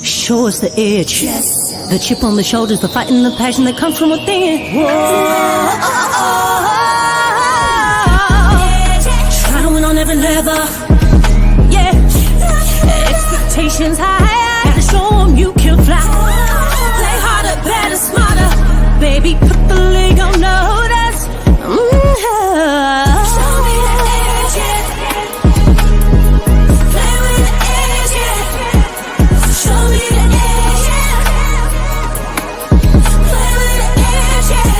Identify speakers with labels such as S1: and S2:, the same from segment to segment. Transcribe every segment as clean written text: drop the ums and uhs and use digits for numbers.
S1: Show us the edge. Yes. The chip on the shoulders, the fight and the passion that comes from within. Whoa. Try to win on every level. Yeah. Expectations high. Gotta show them you can fly. Play harder, better, smarter. Baby, put the league on notice. Show me the edge, yeah. Play with the edge, yeah. Show me the edge, yeah. Play with the edge, yeah.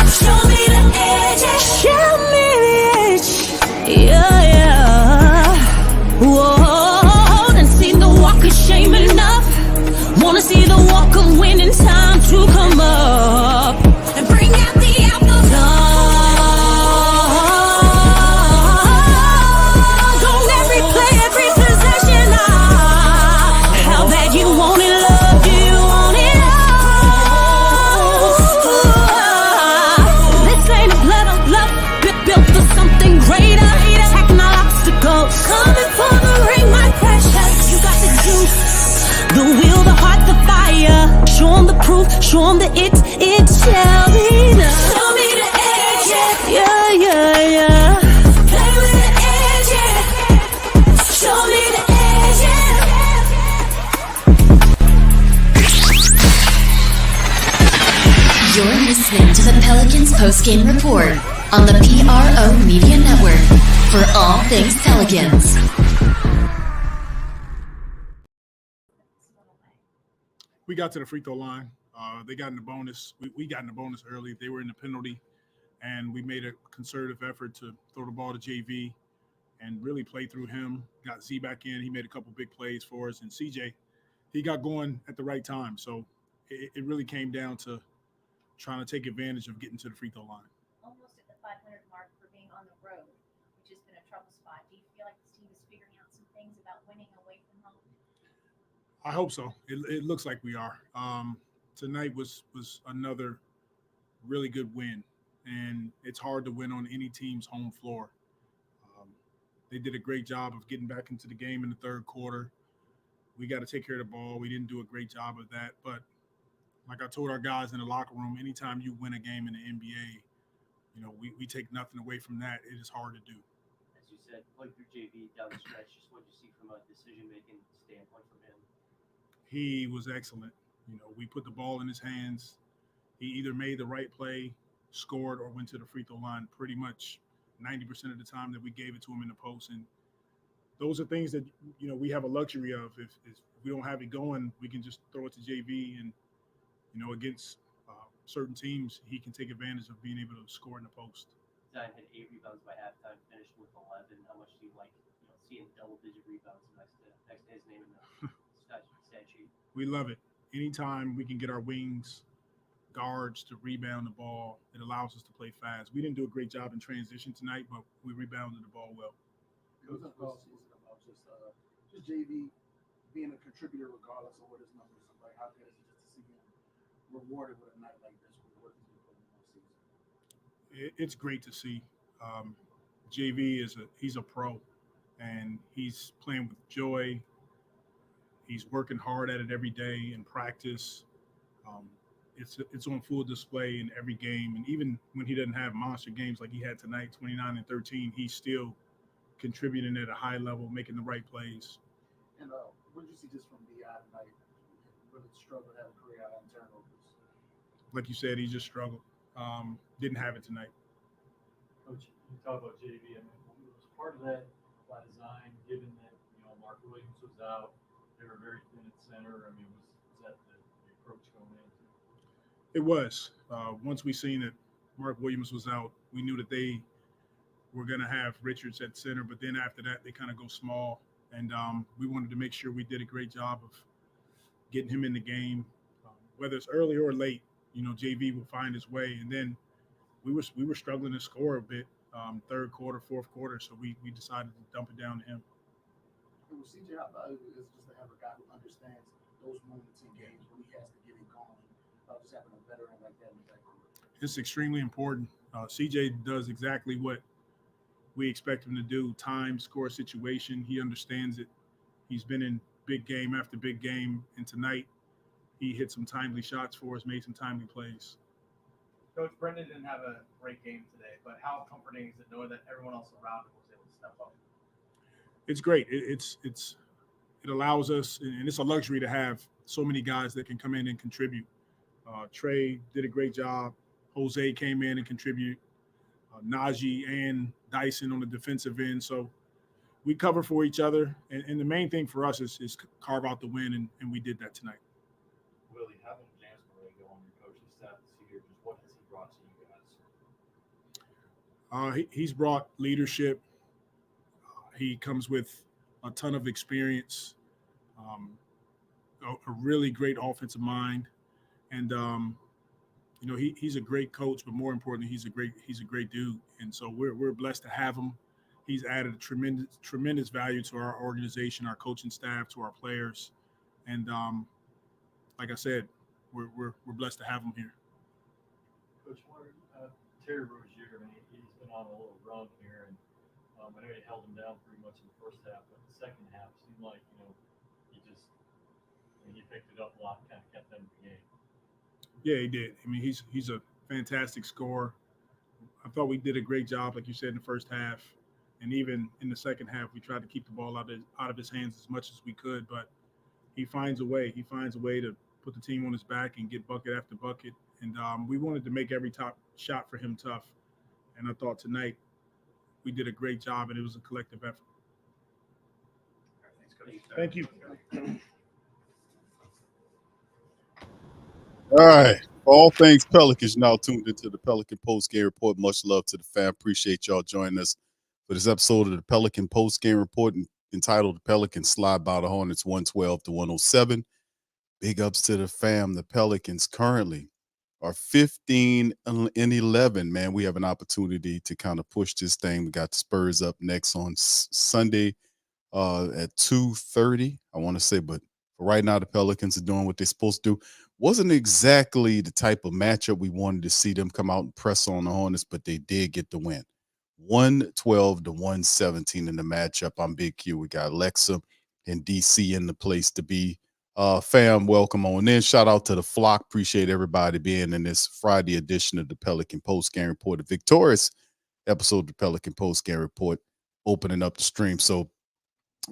S1: Show me the edge, yeah. Show me the edge, yeah, yeah. Whoa, done seen the walk of shame enough. Wanna see the walk of winning, time to come up and bring out the outlaws. Don't every play, every possession. How bad you want it, love you want it all. This ain't a blood of love, built for something greater. Attacking all obstacles, coming for the ring, my precious. You got the juice, the will, the heart, the fire. Show 'em the proof, show 'em that it shall be done. Show me the edge, yeah, yeah, yeah. Play with the edge, yeah. Show me the edge, yeah.
S2: You're listening to the Pelicans postgame report on the PRO Media Network for all things Pelicans.
S3: We got to the free throw line. They got in the bonus. We got in the bonus early. They were in the penalty, and we made a concerted effort to throw the ball to JV and really play through him. Got Z back in. He made a couple big plays for us. And CJ, he got going at the right time. So it really came down to trying to take advantage of getting to the free throw line.
S4: Almost at the 500 mark for being on the road, which has been a trouble spot. Do you feel like this team is figuring out some things about winning away from home?
S3: I hope so. It looks like we are. Tonight was another really good win, and it's hard to win on any team's home floor. They did a great job of getting back into the game in the third quarter. We got to take care of the ball. We didn't do a great job of that, but like I told our guys in the locker room, anytime you win a game in the NBA, we take nothing away from that. It is hard to do.
S5: As you said, playing through JV down the stretch, just what you see from a decision-making standpoint from him.
S3: He was excellent. We put the ball in his hands. He either made the right play, scored, or went to the free throw line pretty much 90% of the time that we gave it to him in the post. And those are things that, we have a luxury of. If we don't have it going, we can just throw it to JV. And, against certain teams, he can take advantage of being able to score in the post.
S5: Zion had 8 rebounds by halftime, finished with 11. How much do you like seeing double-digit rebounds next to his name in the stat sheet?
S3: We love it. Anytime we can get our wings, guards to rebound the ball, it allows us to play fast. We didn't do a great job in transition tonight, but we rebounded the ball well.
S6: It was about just JV being a contributor regardless of what his numbers are. Like, how good is it just to see him rewarded with a night like this with what he's been putting all season?
S3: It's great to see. JV he's a pro, and he's playing with joy. He's working hard at it every day in practice. It's on full display in every game. And even when he doesn't have monster games like he had tonight, 29 and 13, he's still contributing at a high level, making the right plays.
S6: And what did you see just from BI tonight? Really struggled to have a career out on turnovers.
S3: Like you said, he just struggled. Didn't have it tonight.
S7: Coach, you talk about JV. I mean, was part of that by design, given that Mark Williams was out. They were very thin at center. I mean, was that the approach going into?
S3: It was. Once we seen that Mark Williams was out, we knew that they were going to have Richards at center. But then after that, they kind of go small. And we wanted to make sure we did a great job of getting him in the game. Whether it's early or late, JV will find his way. And then we were struggling to score a bit third quarter, fourth quarter. So we decided to dump it down to him.
S6: With CJ, how valuable is just to have a guy who understands those moments in games when he has to get it going? Just having a veteran like that in the backcourt.
S3: It's extremely important. CJ does exactly what we expect him to do. Time, score, situation. He understands it. He's been in big game after big game. And tonight, he hit some timely shots for us, made some timely plays.
S8: Coach Brendan didn't have a great game today, but how comforting is it knowing that everyone else around him was able to step up?
S3: It's great. It allows us, and it's a luxury to have so many guys that can come in and contribute. Trey did a great job. Jose came in and contribute. Najee and Dyson on the defensive end. So we cover for each other. And the main thing for us is carve out the win, and we did that tonight.
S7: Willie, having James Borrego on your coaching staff this year, just what has he brought to you guys?
S3: He's brought leadership. He comes with a ton of experience, a really great offensive mind, and he's a great coach. But more importantly, he's a great dude. And so we're blessed to have him. He's added a tremendous value to our organization, our coaching staff, to our players, and like I said, we're blessed to have him here.
S7: Coach, Terry Rozier, I mean, he's been on a little run here, and I know he held him down pretty much in the first half, but the second half seemed like he picked it up a lot, kind of kept them in the game.
S3: Yeah, he did. I mean, he's a fantastic scorer. I thought we did a great job, like you said, in the first half, and even in the second half, we tried to keep the ball out of his hands as much as we could. But he finds a way. He finds a way to put the team on his back and get bucket after bucket. And we wanted to make every top shot for him tough. And I thought tonight we did a great job, and it was a collective effort. Thank you.
S9: All right. All things Pelicans, now tuned into the Pelican Post Game Report. Much love to the fan. Appreciate y'all joining us for this episode of the Pelican Post Game Report entitled "The Pelicans Slide by the Hornets 112-107." Big ups to the fam. The Pelicans currently are 15-11. Man, we have an opportunity to kind of push this thing. We got the Spurs up next on Sunday at 2:30, I want to say. But for right now, the Pelicans are doing what they're supposed to do. Wasn't exactly the type of matchup we wanted to see them come out and press on the Hornets, but they did get the win. 112-117 in the matchup. I'm Big Q. We got Lexxah and DC in the place to be. Fam, welcome on in. Shout out to the flock. Appreciate everybody being in this Friday edition of the Pelican Post Game Report, a victorious episode of the Pelican Post Game Report, opening up the stream. So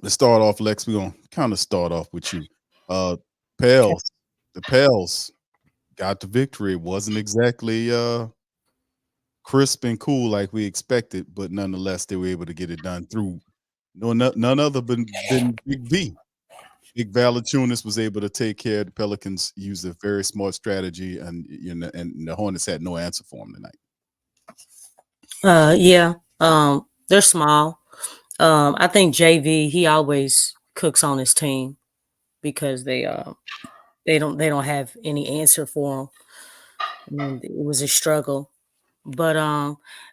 S9: let's start off, Lex. We're going to kind of start off with you. Pels. The Pels got the victory. It wasn't exactly crisp and cool like we expected, but nonetheless, they were able to get it done through none other than Big V. Big Valanciunas was able to take care of the Pelicans, used a very smart strategy, and the Hornets had no answer for them tonight.
S10: They're small. I think JV, he always cooks on his team because they don't have any answer for him. And it was a struggle, but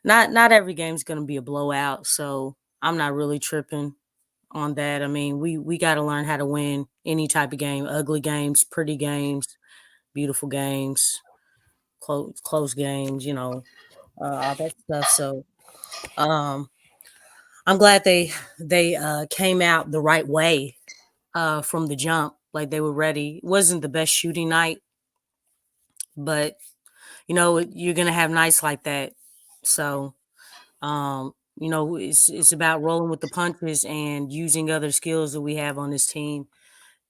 S10: not every game's going to be a blowout, so I'm not really tripping on that. I mean, we got to learn how to win any type of game: ugly games, pretty games, beautiful games, close games, all that stuff. So I'm glad they came out the right way from the jump. Like they were ready. It wasn't the best shooting night, but you're gonna have nights like that. So it's about rolling with the punches and using other skills that we have on this team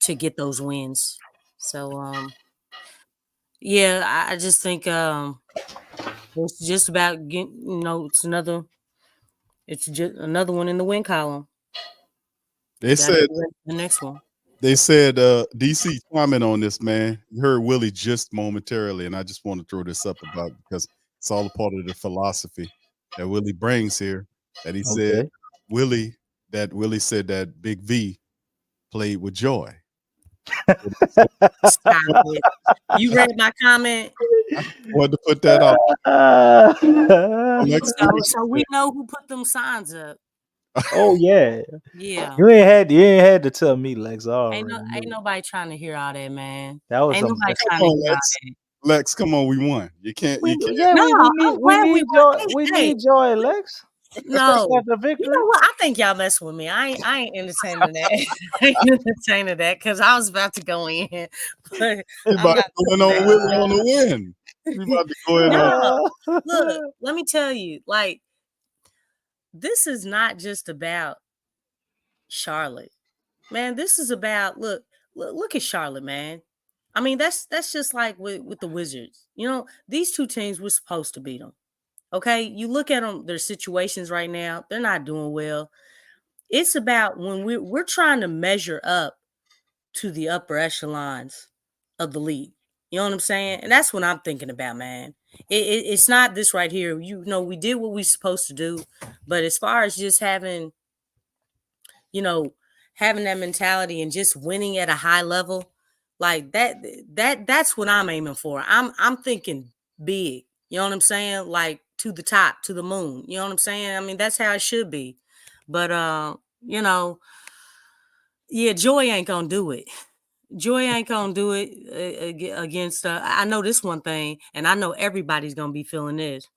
S10: to get those wins. So I just think it's just about getting, it's just another one in the win column.
S9: They said
S10: the next one.
S9: They said, DC, comment on this, man. You heard Willie just momentarily, and I just want to throw this up about because it's all a part of the philosophy that Willie brings here. That he said, Willie said that Big V played with joy.
S10: Stop it. You read my comment?
S9: I wanted to put that out.
S10: So we know who put them signs up.
S11: Oh yeah,
S10: yeah.
S11: You ain't had to tell me, Lex.
S10: Ain't nobody trying to hear all that, man.
S11: That was
S10: ain't nobody trying to hear all that.
S9: Lex, come on, we won. You can't.
S11: Yeah,
S10: no,
S11: we need joy, Lex.
S10: No,
S11: After victory.
S10: you know what? I think y'all mess with me. I ain't entertaining that. I ain't entertaining that because I was about to go in, but
S9: He
S10: I'm
S9: about
S10: not
S9: to go in
S10: doing
S9: on
S10: that.
S9: Willie on the win. He about to go in on.
S10: No, look, let me tell you, like, this is not just about Charlotte, man. This is about look at Charlotte, man. I mean, that's just like with the Wizards. You know, these two teams we're supposed to beat them. Okay, you look at them, their situations right now, they're not doing well. It's about when we're trying to measure up to the upper echelons of the league. You know what I'm saying? And that's what I'm thinking about, man. It's not this right here. You know, we did what we supposed to do, but as far as just having, you know, having that mentality and just winning at a high level, like that's what I'm aiming for. I'm thinking big. You know what I'm saying? Like to the top, to the moon. You know what I'm saying? I mean, that's how it should be. But you know, yeah, joy ain't gonna do it. Joy ain't gonna do it against. I know this one thing, and I know everybody's gonna be feeling this.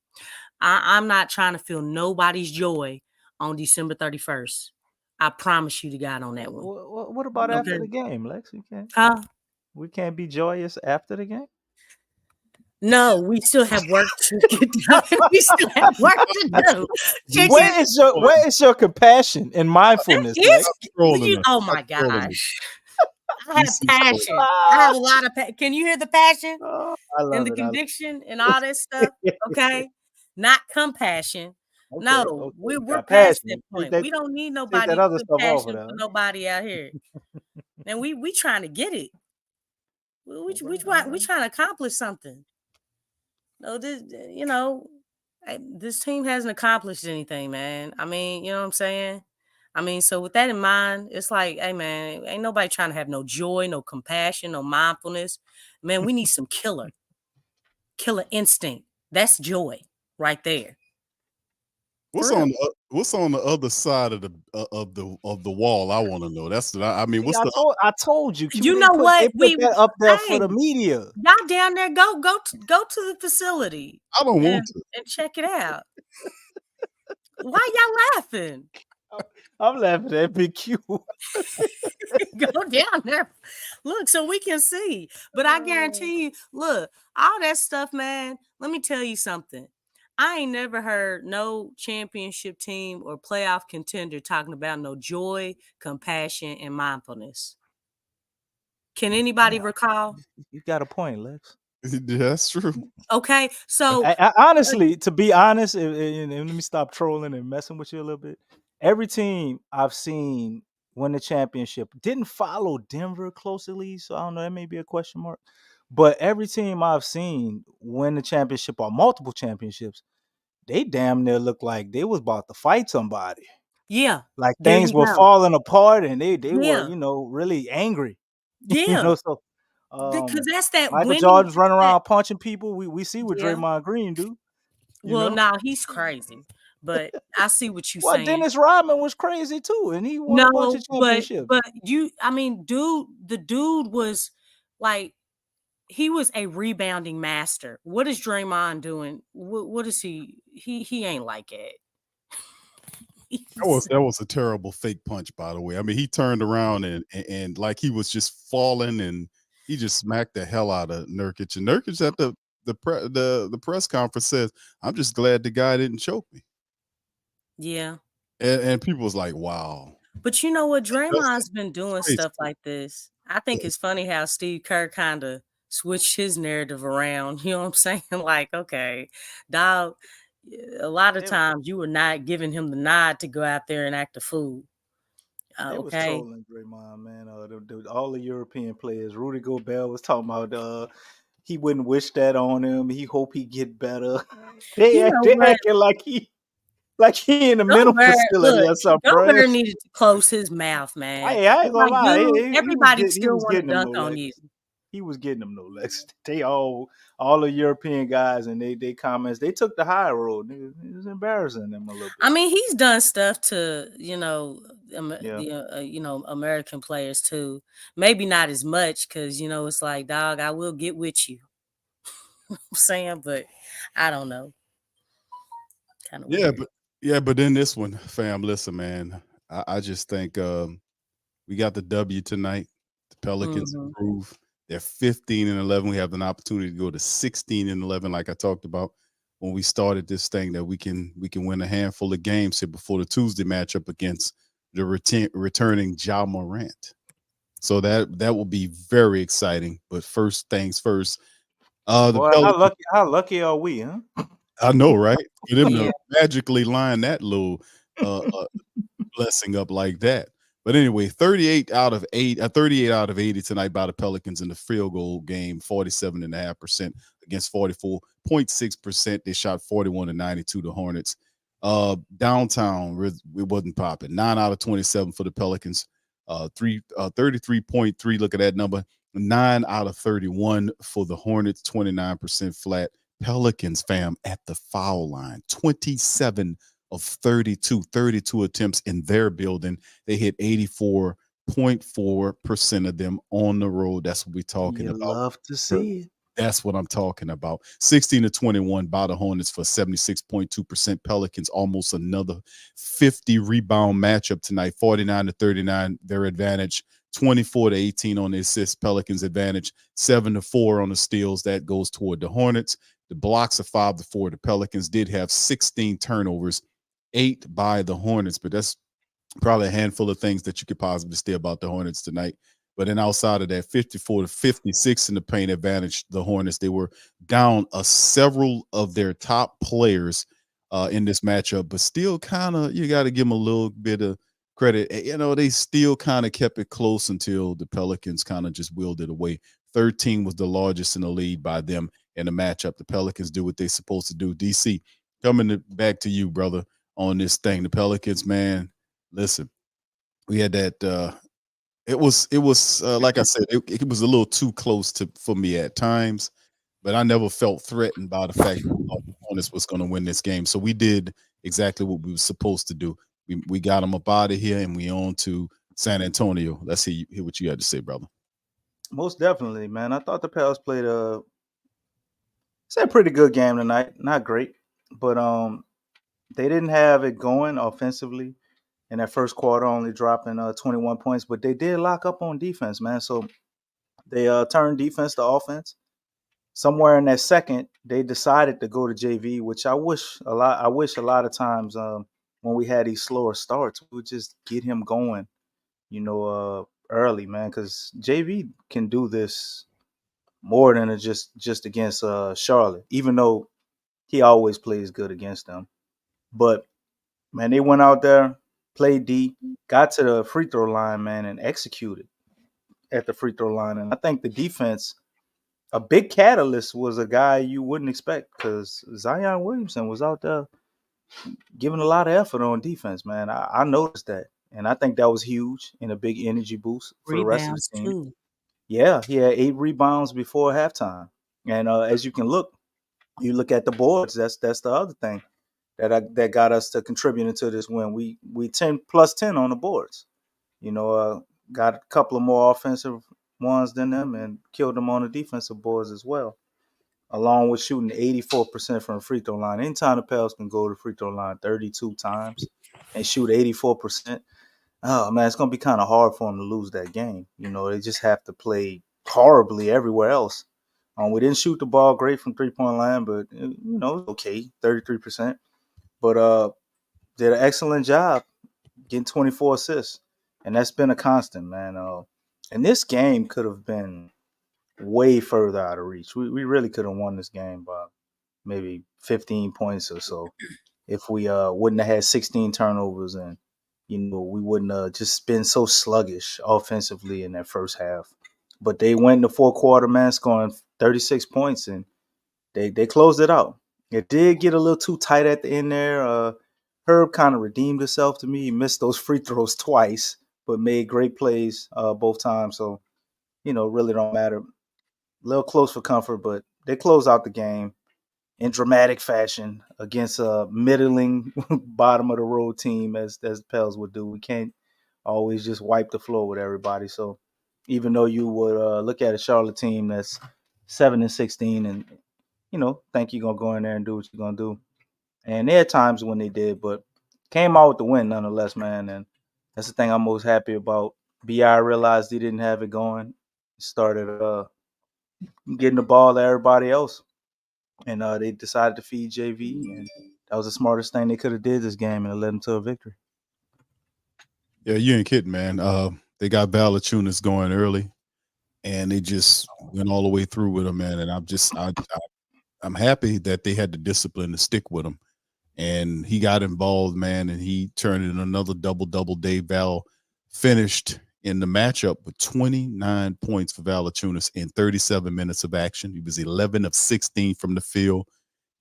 S10: I'm not trying to feel nobody's joy on December 31st. I promise you to God on that one.
S11: What about after
S10: Okay.
S11: the game, Lex?
S10: Huh?
S11: We can't be joyous after the game.
S10: No, we still have work to get done. We still have work to do.
S11: Where is your compassion and mindfulness, Lex?
S10: Oh my gosh. I have passion. I have a lot of passion. Can you hear the passion
S11: I love
S10: and the
S11: it.
S10: conviction and all that stuff? Okay. Not compassion. No, we're
S11: Got
S10: past that
S11: passion.
S10: point. We don't need
S11: Take
S10: nobody
S11: that
S10: to
S11: other
S10: put
S11: stuff off of
S10: passion
S11: that.
S10: for nobody out here. And we trying to get it. We trying to accomplish something. No, this, you know, this team hasn't accomplished anything, man. I mean, you know what I'm saying? I mean, so with that in mind, it's like, hey, man, ain't nobody trying to have no joy, no compassion, no mindfulness. Man, we need some killer instinct. That's joy right there.
S9: What's on the other side of the wall? I want to know. I mean, what's
S11: I told you.
S10: You know what?
S11: They put that up there for the media.
S10: Y'all down there, go to the facility.
S9: I don't want to
S10: and check it out. Why y'all laughing?
S11: I'm laughing at Big Q.
S10: Go down there. Look, so we can see. But I guarantee you, look, all that stuff, man, let me tell you something. I ain't never heard no championship team or playoff contender talking about no joy, compassion, and mindfulness. Can anybody recall?
S11: You got a point, Lex.
S9: That's true.
S10: Okay, so
S11: I honestly, to be honest, and let me stop trolling and messing with you a little bit. Every team I've seen win the championship didn't follow Denver closely, so I don't know. That may be a question mark. But every team I've seen win the championship or multiple championships, they damn near looked like they was about to fight somebody.
S10: Yeah,
S11: like things were falling apart, and they were really angry.
S10: Yeah,
S11: so.
S10: Because that's that
S11: Michael
S10: winning.
S11: Jordan's running around punching people. We see what
S10: Yeah.
S11: Draymond Green do.
S10: Well, nah, he's crazy. But I see what you're
S11: Well,
S10: saying.
S11: Dennis Rodman was crazy too, and he won a bunch of championships.
S10: but the dude was like, he was a rebounding master. What is Draymond doing? What is he? He ain't like it.
S9: That was a terrible fake punch, by the way. I mean, he turned around and like he was just falling, and he just smacked the hell out of Nurkic. And Nurkic at the press conference says, "I'm just glad the guy didn't choke me."
S10: Yeah.
S9: And people was like, "Wow."
S10: But you know what? Draymond's been doing stuff like this. I think it's funny how Steve Kerr kind of switched his narrative around. You know what I'm saying? Like, okay, dog, a lot of times you were not giving him the nod to go out there and act a fool.
S11: They was trolling Draymond, man. All the European players. Rudy Gobert was talking about he wouldn't wish that on him. He hope he get better. They acting like he in a mental facility or something.
S10: Gobert needed to close his mouth, man.
S11: I ain't gonna lie.
S10: Everybody still want to dunk on you.
S11: He was getting them, no Lex. They all the European guys, and they comments, they took the high road. It was embarrassing them a little bit.
S10: I mean, he's done stuff to American players too. Maybe not as much, because it's like, dog, I will get with you. I'm saying, but I don't know.
S9: Kind of weird. Yeah, but then this one, fam, listen, man. I just think we got the W tonight. The Pelicans
S10: Mhm.
S9: improve. They're 15-11. We have an opportunity to go to 16-11, like I talked about when we started this thing, that we can win a handful of games here before the Tuesday matchup against the returning Ja Morant. So that will be very exciting. But first things first, the
S11: Boy,
S9: Pelicans.
S11: how lucky are we, huh?
S9: I know, right? For them
S10: Yeah.
S9: to magically line that little blessing up like that. But anyway, 38 out of 80 tonight by the Pelicans in the field goal game, 47.5% against 44.6%. They shot 41-92 the Hornets. Downtown, it wasn't popping. 9 out of 27 for the Pelicans. 33.3. Look at that number. 9 out of 31 for the Hornets, 29% flat. Pelicans, fam, at the foul line, 27 of 32 attempts in their building. They hit 84.4% of them on the road. That's what we're talking
S11: You
S9: about.
S11: love to see it.
S9: That's what I'm talking about. 16-21 by the Hornets for 76.2%. Pelicans almost another 50 rebound matchup tonight. 49-39, their advantage. 24-18 on the assists. Pelicans advantage. 7-4 on the steals. That goes toward the Hornets. The blocks are 5-4. The Pelicans did have 16 turnovers, 8 by the Hornets, but that's probably a handful of things that you could possibly say about the Hornets tonight. But then outside of that, 54-56 in the paint advantage, the Hornets, they were down several of their top players in this matchup, but still kind of, you got to give them a little bit of credit. You know, they still kind of kept it close until the Pelicans kind of just willed it away. 13 was the largest in the lead by them in the matchup. The Pelicans do what they're supposed to do. DC, back to you, brother, on this thing. The Pelicans, man, listen, we had that it was like I said, it was a little too close for me at times, but I never felt threatened by the fact that I thought the Hornets was going to win this game. So we did exactly what we were supposed to do. We got them up out of here, and we on to San Antonio. Let's hear what you had to say, brother.
S11: Most definitely, man. I thought the Pels played a pretty good game tonight. Not great, but they didn't have it going offensively in that first quarter, only dropping 21 points. But they did lock up on defense, man. So they turned defense to offense. Somewhere in that second, they decided to go to JV, which I wish a lot. I wish a lot of times when we had these slower starts, we would just get him going, early, man, because JV can do this more than just against Charlotte, even though he always plays good against them. But man, they went out there, played D, got to the free throw line, man, and executed at the free throw line. And I think the defense, a big catalyst was a guy you wouldn't expect, because Zion Williamson was out there giving a lot of effort on defense, man. I noticed that. And I think that was huge and a big energy boost for the rest of the
S10: Rebounds
S11: team.
S10: too.
S11: Yeah, he had 8 rebounds before halftime. And as you look at the boards. That's the other thing that got us to contributing to this win. We 10 plus 10 on the boards. Got a couple of more offensive ones than them and killed them on the defensive boards as well, along with shooting 84% from the free throw line. Anytime the Pels can go to the free throw line 32 times and shoot 84%, oh man, it's gonna be kind of hard for them to lose that game. They just have to play horribly everywhere else. We didn't shoot the ball great from 3-point line, but okay, 33%. But did an excellent job getting 24 assists, and that's been a constant, man. And this game could have been way further out of reach. We really could have won this game by maybe 15 points or so if we wouldn't have had 16 turnovers, and we wouldn't have just been so sluggish offensively in that first half. But they went in the fourth quarter, man, scoring 36 points, and they closed it out. It did get a little too tight at the end there. Herb kind of redeemed himself to me. He missed those free throws twice, but made great plays both times. So, really don't matter. A little close for comfort, but they closed out the game in dramatic fashion against a middling bottom of the road team, as the Pels would do. We can't always just wipe the floor with everybody. So even though you would look at a Charlotte team that's 7-16 and think you're gonna go in there and do what you're gonna do, and there are times when they did, but came out with the win nonetheless, man. And that's the thing I'm most happy about. BI realized he didn't have it going. Started getting the ball to everybody else. And they decided to feed JV, and that was the smartest thing they could have did this game, and it led them to a victory.
S9: Yeah, you ain't kidding, man. They got Valanciunas going early, and they just went all the way through with him, man. And I'm happy that they had the discipline to stick with him. And he got involved, man, and he turned in another double-double day. Val finished in the matchup with 29 points for Valanciunas in 37 minutes of action. He was 11 of 16 from the field.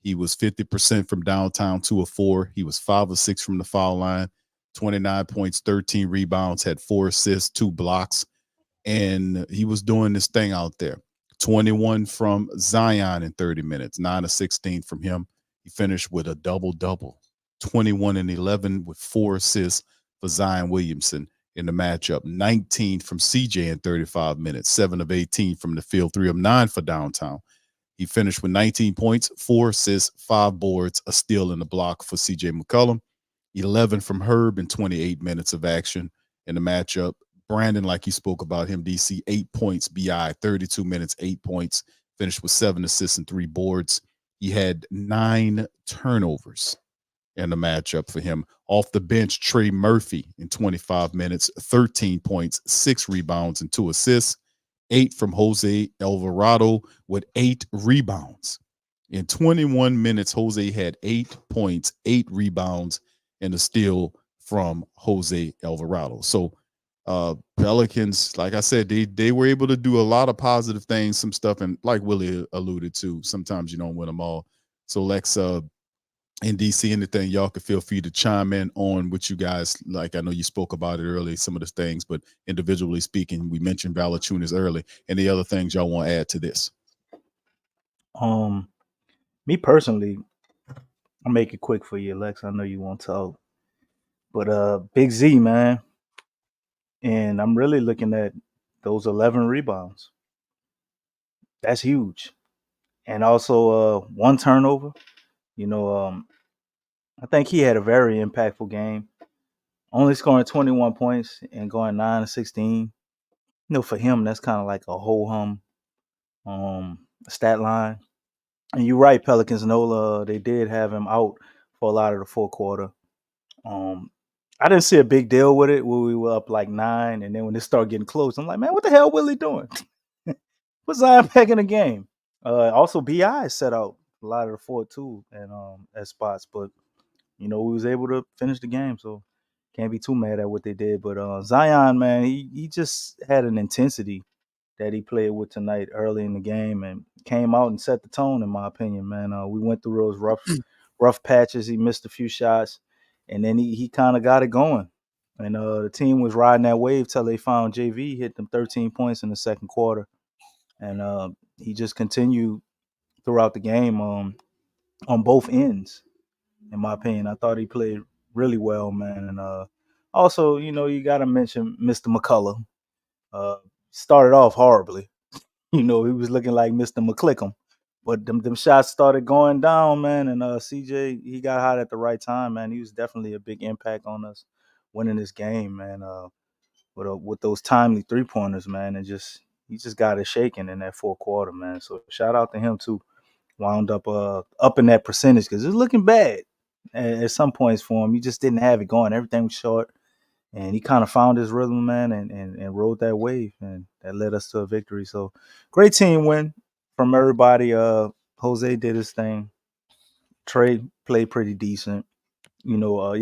S9: He was 50% from downtown, 2 of 4. He was 5 of 6 from the foul line, 29 points, 13 rebounds, had 4 assists, 2 blocks. And he was doing this thing out there. 21 from Zion in 30 minutes, 9 of 16 from him. He finished with a double-double, 21 and 11 with 4 assists for Zion Williamson in the matchup. 19 from CJ in 35 minutes, 7 of 18 from the field, 3 of 9 for downtown. He finished with 19 points, 4 assists, 5 boards, a steal and a block for CJ McCollum. 11 from Herb in 28 minutes of action in the matchup. Brandon, like you spoke about him, DC, 8 points, BI, 32 minutes, 8 points, finished with 7 assists and 3 boards. He had 9 turnovers in the matchup for him. Off the bench, Trey Murphy in 25 minutes, 13 points, 6 rebounds, and 2 assists. 8 from Jose Alvarado with 8 rebounds. In 21 minutes, Jose had 8 points, 8 rebounds, and a steal from Jose Alvarado. So Pelicans, like I said, they were able to do a lot of positive things, some stuff, and like Willie alluded to, sometimes you don't win them all. So Lexxah and DC, anything y'all could feel free to chime in on what you guys like. I know you spoke about it early, some of the things, but individually speaking, we mentioned Valanciunas early. Any other things y'all want to add to this?
S11: Me personally, I'll make it quick for you, Lex. I know you won't talk. But Big Z, man. And I'm really looking at those 11 rebounds. That's huge. And also 1 turnover. I think he had a very impactful game. Only scoring 21 points and going 9 of 16. For him, that's kind of like a ho-hum stat line. And you're right, Pelicans. Nola, they did have him out for a lot of the fourth quarter. I didn't see a big deal with it when we were up like 9, and then when it started getting close, I'm like, man, what the hell Willie doing? Put Zion back in the game. Also, BI set out a lot of the fourth too, and at spots, but we was able to finish the game, so can't be too mad at what they did. But Zion, man, he just had an intensity that he played with tonight early in the game and came out and set the tone, in my opinion, man. We went through those rough patches. He missed a few shots, and then he kind of got it going. And the team was riding that wave till they found JV, hit them 13 points in the second quarter. And he just continued throughout the game on both ends, in my opinion. I thought he played really well, man. And also, you got to mention Mr. McCullough. Started off horribly. He was looking like Mr. McClick'em. But them shots started going down, man. And CJ, he got hot at the right time, man. He was definitely a big impact on us winning this game, man. With those timely 3-pointers, man. And he just got it shaking in that fourth quarter, man. So shout out to him, too. Wound up in that percentage because it was looking bad at some points for him. He just didn't have it going. Everything was short. And he kind of found his rhythm, man, and rode that wave, and that led us to a victory. So, great team win from everybody. Jose did his thing. Trey played pretty decent. He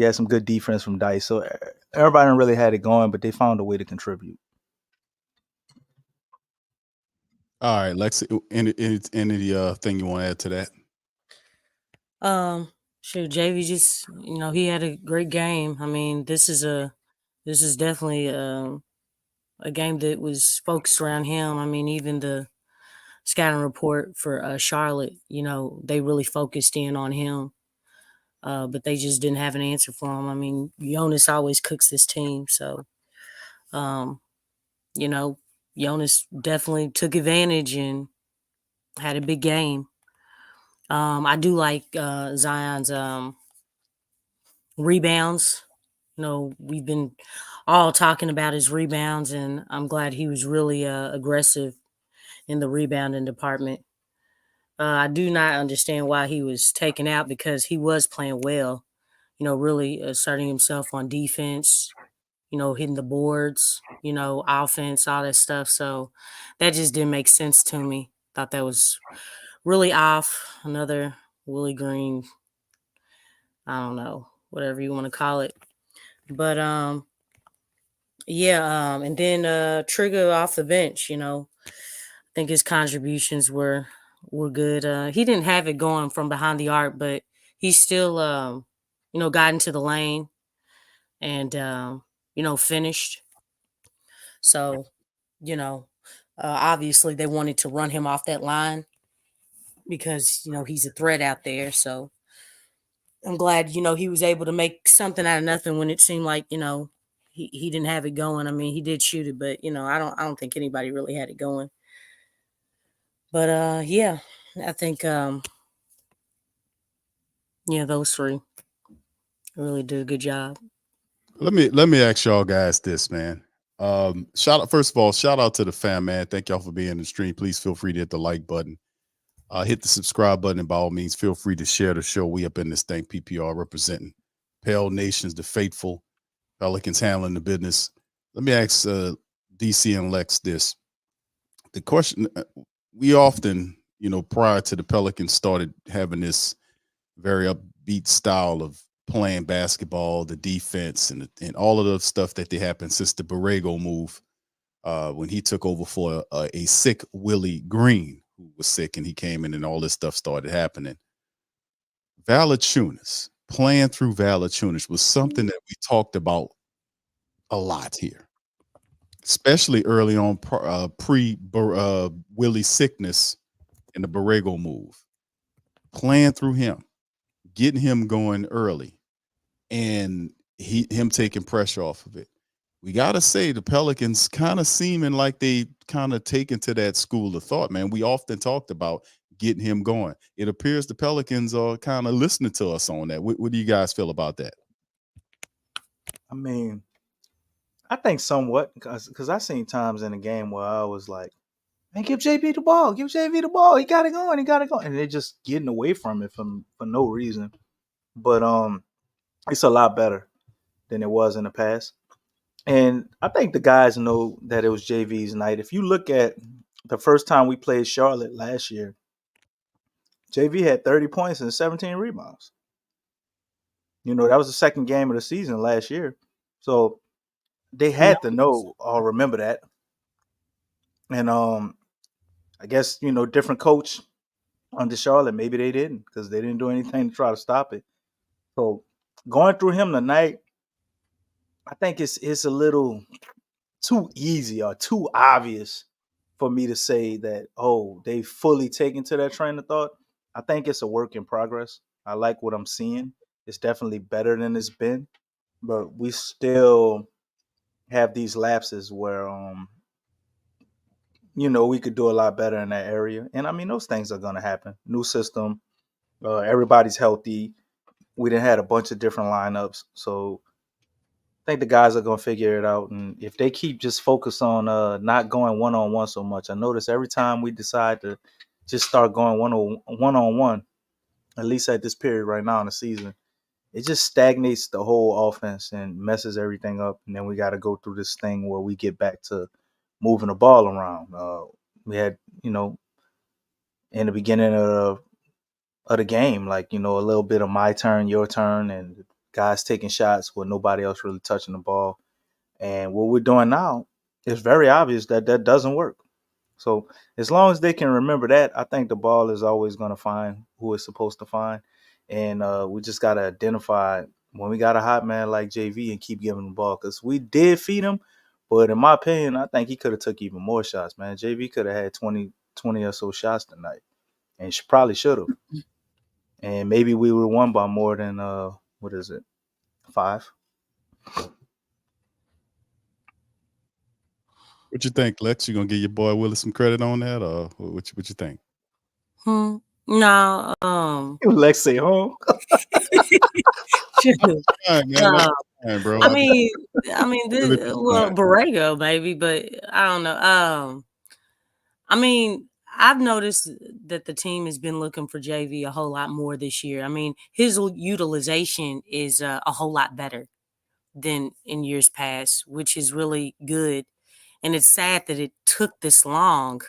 S11: had some good defense from Dice. So, everybody didn't really had it going, but they found a way to contribute.
S9: All right, Lexi, any thing you want to add to that?
S10: Sure, JV just, he had a great game. I mean, this is definitely a game that was focused around him. I mean, even the scouting report for Charlotte, they really focused in on him, but they just didn't have an answer for him. I mean, Jonas always cooks this team, so Jonas definitely took advantage and had a big game. I do like Zion's rebounds. You know, we've been all talking about his rebounds, and I'm glad he was really aggressive in the rebounding department. I do not understand why he was taken out because he was playing well, you know, really asserting himself on defense, you know, hitting the boards, you know, offense, all that stuff. So that just didn't make sense to me. Thought that was really off. Another Willie Green, I don't know, whatever you want to call it. But yeah, and then Trigger off the bench, you know. I think his contributions were good. He didn't have it going from behind the arc, but he still you know, got into the lane and you know, finished. So, you know, obviously they wanted to run him off that line because, you know, he's a threat out there. So I'm glad, you know, he was able to make something out of nothing when it seemed like, you know, he didn't have it going. I mean, he did shoot it, but you know, I don't think anybody really had it going. But yeah, I think yeah, those three really did a good job.
S9: Let me ask y'all guys this, man. Shout out, first of all, shout out to the fam, man. Thank y'all for being in the stream. Please feel free to hit the like button. Hit the subscribe button, and by all means, feel free to share the show. We up in this thing, PPR representing Pale Nations, the faithful Pelicans handling the business. Let me ask DC and Lex this. The question we often, you know, prior to the Pelicans started having this very upbeat style of playing basketball, the defense, and all of the stuff that they happened since the Borrego move when he took over for a sick Willie Green, who was sick, and he came in and all this stuff started happening. Valanciunas, playing through Valanciunas was something that we talked about a lot here, especially early on pre Willie's sickness and the Borrego move. Playing through him, getting him going early, and him taking pressure off of it. We got to say the Pelicans kind of seeming like they kind of taken to that school of thought, man. We often talked about getting him going. It appears the Pelicans are kind of listening to us on that. What do you guys feel about that?
S11: I mean, I think somewhat because I seen times in the game where I was like, man, give JB the ball. Give JB the ball. He got it going. He got it going. And they're just getting away from it for no reason. But it's a lot better than it was in the past. And I think the guys know that it was JV's night. If you look at the first time we played Charlotte last year, JV had 30 points and 17 rebounds. You know, that was the second game of the season last year. So they had to know or remember that. And I guess, you know, different coach under Charlotte, maybe they didn't because they didn't do anything to try to stop it. So going through him tonight, I think it's a little too easy or too obvious for me to say that, oh, they fully taken to that train of thought. I think it's a work in progress. I like what I'm seeing. It's definitely better than it's been, but we still have these lapses where, you know, we could do a lot better in that area. And I mean, those things are going to happen. New system, everybody's healthy. We done had a bunch of different lineups. So I think the guys are going to figure it out. And if they keep just focused on not going one-on-one so much, I notice every time we decide to just start going one-on-one, at least at this period right now in the season, it just stagnates the whole offense and messes everything up. And then we got to go through this thing where we get back to moving the ball around. We had, you know, in the beginning of the game, like, you know, a little bit of my turn, your turn, and guys taking shots with nobody else really touching the ball. And what we're doing now is very obvious that doesn't work. So as long as they can remember that, I think the ball is always going to find who it's supposed to find. And we just got to identify when we got a hot man like JV and keep giving him the ball, because we did feed him. But in my opinion, I think he could have took even more shots, man. JV could have had 20 or so shots tonight, and she probably should have. And maybe we would have won by more than, 5?
S9: What you think, Lex? You gonna give your boy Willie some credit on that, or what you think?
S10: No,
S11: Lex say home.
S9: Fine, man. That's
S10: Uh,
S9: fine, bro.
S10: I mean,
S9: Really
S10: this,
S9: be
S10: well,
S9: fine.
S10: Borrego maybe, but I don't know. I mean, I've noticed that the team has been looking for JV a whole lot more this year. I mean, his utilization is a whole lot better than in years past, which is really good. And it's sad that it took this long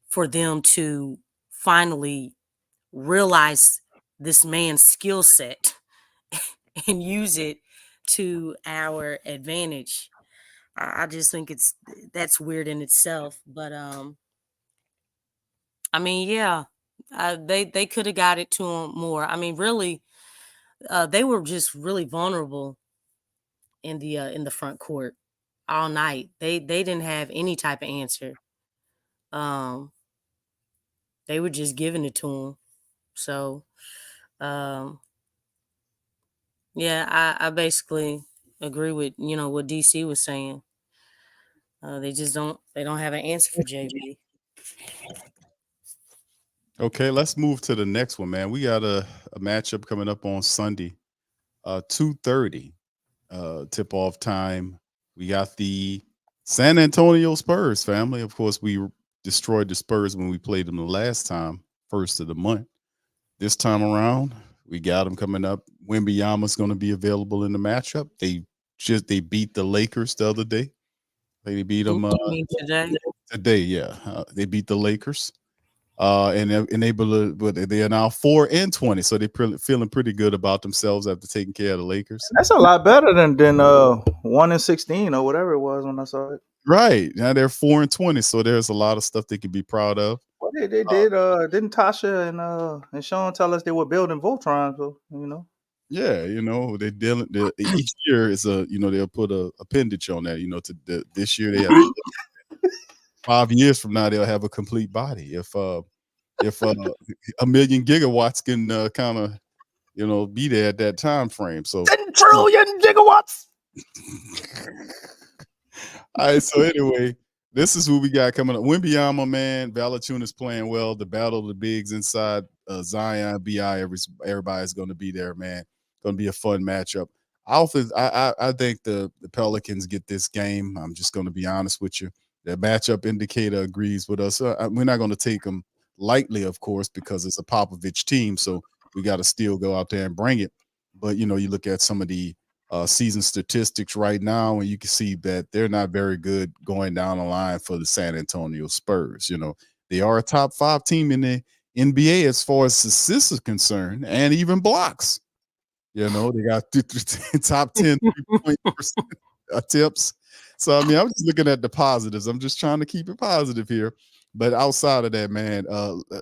S10: for them to finally realize this man's skill set and use it to our advantage. I just think that's weird in itself. But I mean, yeah, they could have got it to him more. I mean, really, they were just really vulnerable in the front court all night. They didn't have any type of answer. Um, they were just giving it to him. So, um, yeah, I basically agree with what DC was saying. They don't have an answer for JV.
S9: Okay, let's move to the next one, man. We got a matchup coming up on Sunday, 2:30 tip off time. We got the San Antonio Spurs family. Of course, we destroyed the Spurs when we played them the last time, first of the month. This time around, we got them coming up. Wembanyama's going to be available in the matchup. They beat the Lakers the other day. They beat them
S10: Today.
S9: today. Yeah, they beat the Lakers. And they're able to, but they are now 4-20, so they're feeling pretty good about themselves after taking care of the Lakers.
S11: That's a lot better than 1-16 or whatever it was when I saw it.
S9: Right now they're 4-20, so there's a lot of stuff they can be proud of.
S11: Well, they did. Didn't Tasha and Sean tell us they were building Voltron? So
S9: Yeah, they dealing. Each year is they'll put a appendage on that. This year they have 5 years from now they'll have a complete body. If a million gigawatts can kind of be there at that time frame. So
S11: 10 trillion gigawatts.
S9: All right. So anyway, this is who we got coming up. Wembanyama, man. Valanciunas playing well. The battle of the bigs inside Zion, Bi. Everybody's going to be there, man. Going to be a fun matchup. I think the Pelicans get this game. I'm just going to be honest with you. The matchup indicator agrees with us. We're not going to take them lightly, of course, because it's a Popovich team. So we got to still go out there and bring it. But, you look at some of the season statistics right now, and you can see that they're not very good going down the line for the San Antonio Spurs. They are a top 5 team in the NBA as far as assists are concerned, and even blocks. They got top 10 3-point attempts. So, I mean, I'm just looking at the positives. I'm just trying to keep it positive here. But outside of that, man,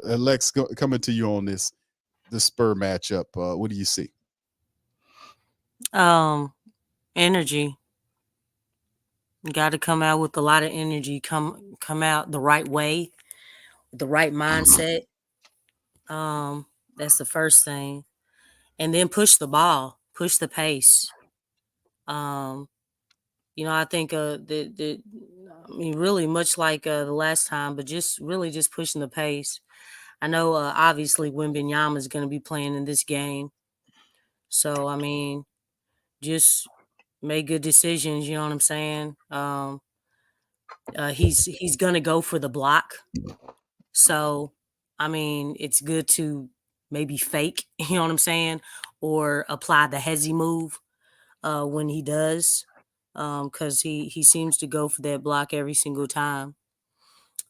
S9: Lex, coming to you on the Spur matchup, what do you see?
S10: Energy. You got to come out with a lot of energy. Come out the right way, the right mindset. That's the first thing, and then push the ball, push the pace. I think really much like the last time, but just pushing the pace. I know obviously Wembanyama is going to be playing in this game, so I mean, just make good decisions. You know what I'm saying? He's going to go for the block, so I mean, it's good to maybe fake. You know what I'm saying, or apply the hezzy move when he does. Because he seems to go for that block every single time.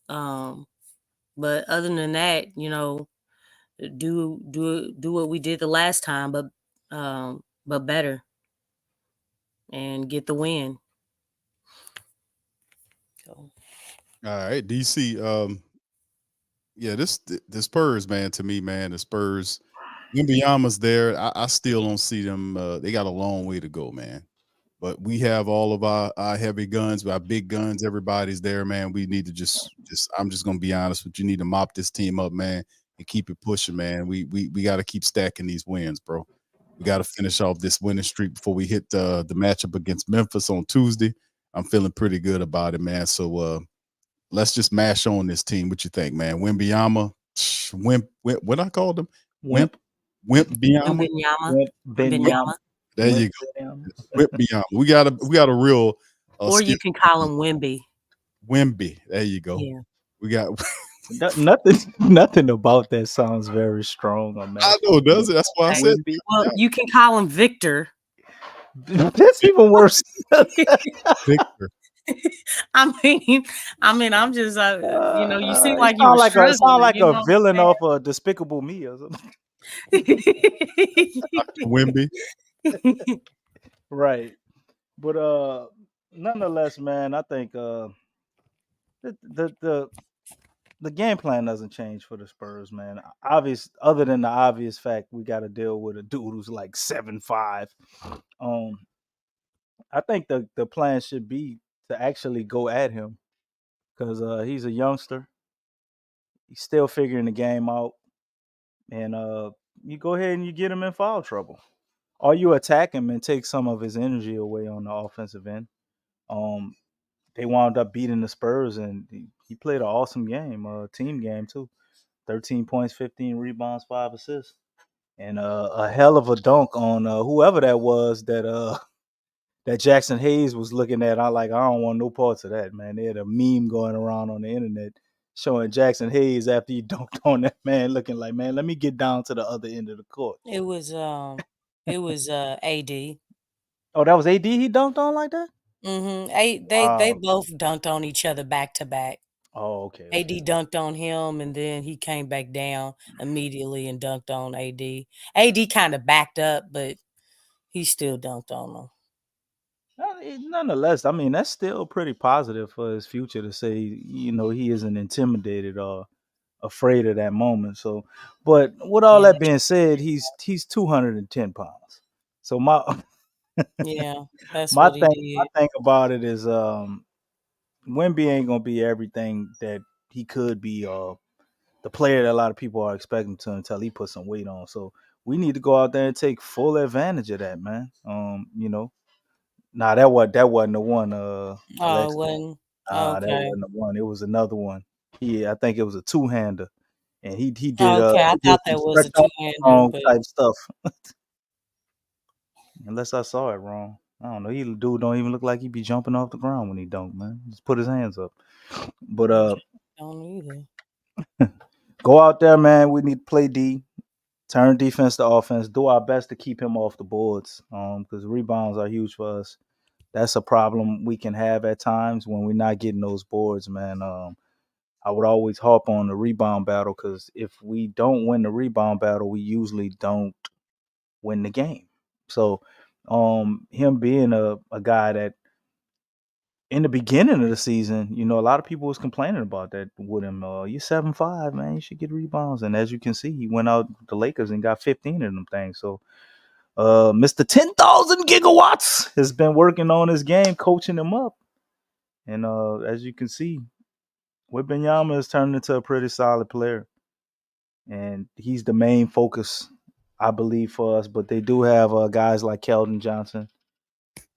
S10: But other than that, do what we did the last time, but better, and get the win. So.
S9: All right, DC. Yeah, the Spurs, man. To me, man, the Spurs. Wembanyama's there. I still don't see them. They got a long way to go, man. But we have all of our heavy guns, our big guns. Everybody's there, man. We need to just I'm just gonna be honest with you. Need to mop this team up, man, and keep it pushing, man. We got to keep stacking these wins, bro. We got to finish off this winning streak before we hit the matchup against Memphis on Tuesday. I'm feeling pretty good about it, man. So let's just mash on this team. What you think, man? Wembanyama, what I called him? Wembanyama. There you go. Wembanyama. We got a real
S10: Or you can call him Wimby.
S9: Wemby. There you go.
S10: Yeah.
S9: We got
S11: nothing about that sounds very strong on that.
S9: I know, does it? That's why I said
S11: Wemby.
S10: Well, you can call him Victor.
S11: That's even worse.
S9: Victor.
S10: I mean, I'm just, you seem like you
S11: sound
S10: were
S11: like
S10: struggling.
S11: sound like
S10: you know
S11: a
S10: what I'm
S11: villain
S10: saying?
S11: off of Despicable Me or something.
S9: Dr. Wemby.
S11: Right. But nonetheless, man, I think the game plan doesn't change for the Spurs, man. Other than the obvious fact we got to deal with a dude who's like 7'5". I think the plan should be to actually go at him because he's a youngster. He's still figuring the game out, and you go ahead and you get him in foul trouble, or you attack him and take some of his energy away on the offensive end. They wound up beating the Spurs, and he played an awesome game, team game too. 13 points, 15 rebounds, 5 assists, and a hell of a dunk on whoever that was that Jackson Hayes was looking at. I don't want no parts of that, man. They had a meme going around on the internet showing Jackson Hayes after he dunked on that man, looking like, man, let me get down to the other end of the court.
S10: It was AD.
S11: Oh, that was AD he dunked on like that?
S10: Mm-hmm. They both dunked on each other back to back.
S11: Oh, okay.
S10: AD dunked on him, and then he came back down immediately and dunked on AD. AD kind of backed up, but he still dunked on him.
S11: Nonetheless, I mean, that's still pretty positive for his future to say, he isn't intimidated or afraid of that moment. So, but with all that being said, he's 210 pounds. So
S10: that's
S11: my
S10: what he did.
S11: my thing about it is Wemby ain't gonna be everything that he could be, the player that a lot of people are expecting to until he puts some weight on. So we need to go out there and take full advantage of that, man. Nah, that wasn't the one.
S10: Oh,
S11: Alexa.
S10: it wasn't.
S11: That
S10: Okay.
S11: wasn't the one. It was another one. I think it was a two-hander, and he did.
S10: Okay, I
S11: he did
S10: thought
S11: some
S10: that was a
S11: stretch
S10: two-hander, but
S11: type stuff. Unless I saw it wrong, I don't know. Dude don't even look like he be jumping off the ground when he dunk, man. Just put his hands up. But
S10: don't either.
S11: go out there, man. We need to play D. Turn defense to offense. Do our best to keep him off the boards. Because rebounds are huge for us. That's a problem we can have at times when we're not getting those boards, man. I would always harp on the rebound battle because if we don't win the rebound battle, we usually don't win the game. So, him being a guy that in the beginning of the season, a lot of people was complaining about that with him. You're 7'5", man. You should get rebounds. And as you can see, he went out the Lakers and got 15 of them things. So, Mr. 10,000 gigawatts has been working on his game, coaching him up. And as you can see, Wembanyama has turned into a pretty solid player. And he's the main focus, I believe, for us. But they do have guys like Keldon Johnson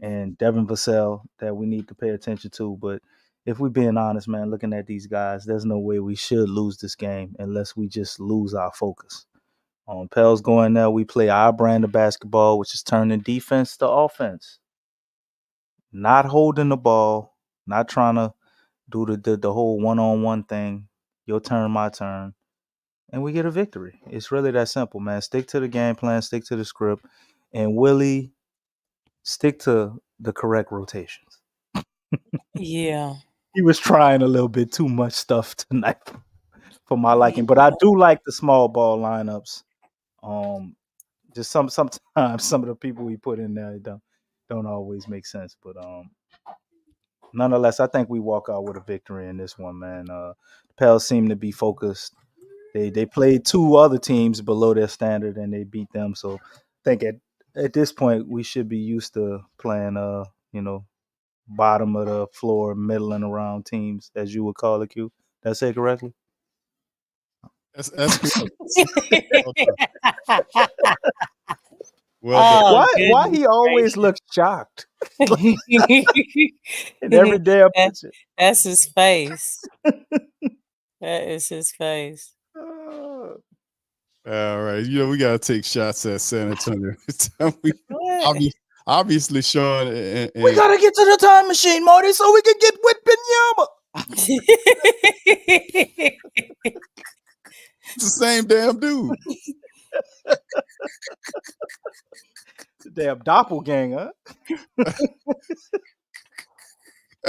S11: and Devin Vassell that we need to pay attention to. But if we're being honest, man, looking at these guys, there's no way we should lose this game unless we just lose our focus. Pels going there, we play our brand of basketball, which is turning defense to offense. Not holding the ball, not trying to do the whole one-on-one thing. Your turn, my turn. And we get a victory. It's really that simple, man. Stick to the game plan, stick to the script, and Willie, stick to the correct rotations.
S10: Yeah.
S11: He was trying a little bit too much stuff tonight for my liking, but I do like the small ball lineups. Just sometimes some of the people we put in there don't always make sense, but nonetheless, I think we walk out with a victory in this one, man. The Pels seem to be focused. They played two other teams below their standard and they beat them. So I think at this point we should be used to playing bottom of the floor, middling around teams, as you would call it, Q. Did I say it correctly?
S9: That's well,
S11: why he always looks shocked? In every damn picture.
S10: That's his face. That is his face.
S9: All right. We got to take shots at San Antonio. obviously, Sean.
S11: We gotta get to the time machine, Marty, so we can get with Pinyama.
S9: It's the same damn dude.
S11: The damn doppelganger.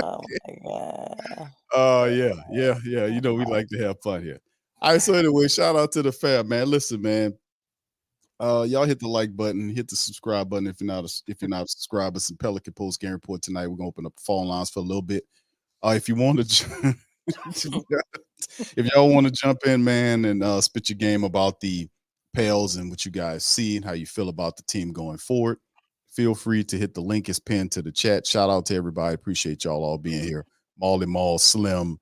S10: Oh my god.
S9: Yeah. You know we like to have fun here. All right. So anyway, shout out to the fam, man. Listen, man. Y'all hit the like button, hit the subscribe button if you're not a subscriber. Some Pelican Post Game Report tonight. We're gonna open up the phone lines for a little bit. If you want to, if y'all want to jump in, man, and spit your game about the Pels and what you guys see and how you feel about the team going forward, feel free to hit the link is pinned to the chat. Shout out to everybody. Appreciate y'all all being here. Molly Mall, Slim,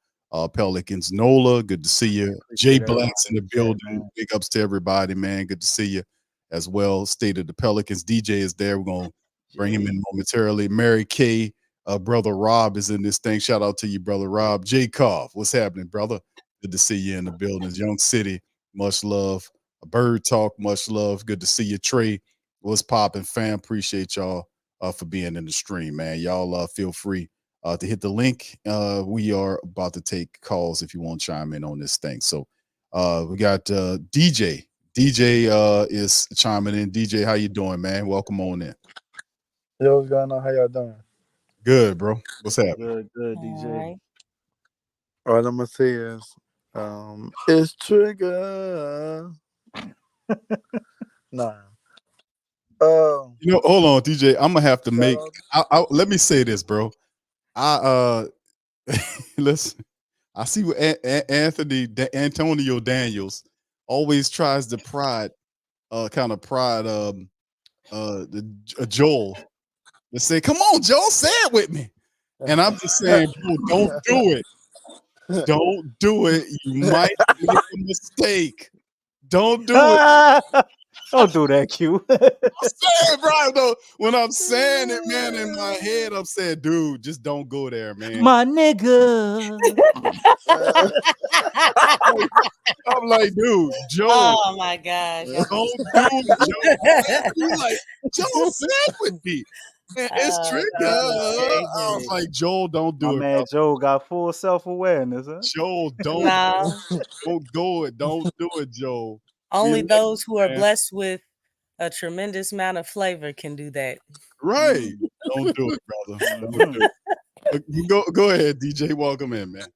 S9: Pelicans, Nola, good to see you. Jay Black's in the building. Big ups to everybody, man. Good to see you as well. State of the Pelicans. DJ is there. We're going to bring him in momentarily. Mary Kay, brother Rob is in this thing. Shout out to you, brother Rob. Jay Koff, what's happening, brother? Good to see you in the buildings. Young City, much love. Bird Talk, much love. Good to see you, Trey. What's popping, fam? Appreciate y'all for being in the stream, man. Y'all feel free to hit the link. We are about to take calls if you want to chime in on this thing. So we got DJ. DJ is chiming in. DJ, how you doing, man? Welcome on in.
S12: Yo, what's going on? How y'all doing?
S9: Good, bro. What's happening?
S11: Good, DJ.
S12: All I'm gonna say is, it's Trigger. Nah.
S9: You know, hold on, DJ. I'm gonna have to make. Let me say this, bro. Listen. I see what Antonio Daniels always tries to pride Joel to say, "Come on, Joel, say it with me." And I'm just saying, bro, don't do it. Don't do it. You might make a mistake. Don't do it.
S11: Don't do that, Q.
S9: I'm saying, bro, though, when I'm saying it, man, in my head, I'm saying, dude, just don't go there, man.
S11: My nigga.
S9: I'm like, dude, Joe.
S10: Oh my gosh.
S9: Don't do it, Joe. You like, Joe, said with me. It's Trigger. I was like, Joel, don't do
S11: My
S9: it.
S11: Man,
S9: bro.
S11: Joe got full self-awareness, huh?
S9: Joel, don't do it. Don't do it, Joel.
S10: Only those who are blessed with a tremendous amount of flavor can do that.
S9: Right. Don't do it, brother. Don't do it. Go ahead, DJ. Welcome in, man.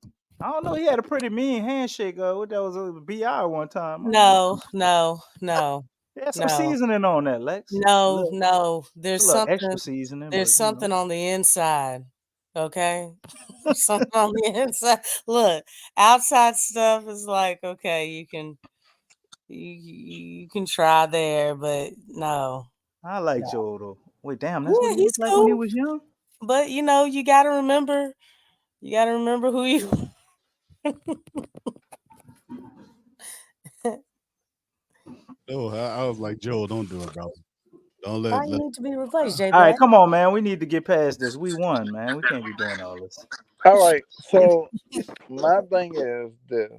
S11: I don't know. He had a pretty mean handshake. What that was a BI one time.
S10: No.
S11: There's some seasoning on that, Lex.
S10: No. There's something
S11: extra seasoning.
S10: There's something on the inside. Okay. Something on the inside. Look, outside stuff is like, okay, you can try there, but no.
S11: I like Joe though. Wait, damn, that's what he
S10: he's
S11: looked like
S10: cool.
S11: when he was young.
S10: But you gotta remember who you
S9: No, I was like, Joel, don't do it, bro. Don't
S10: Why you need to be replaced, Jay
S11: All right,
S10: Black?
S11: come on, man. We need to get past this. We won, man. We can't be doing all this.
S12: All right. So my thing is this.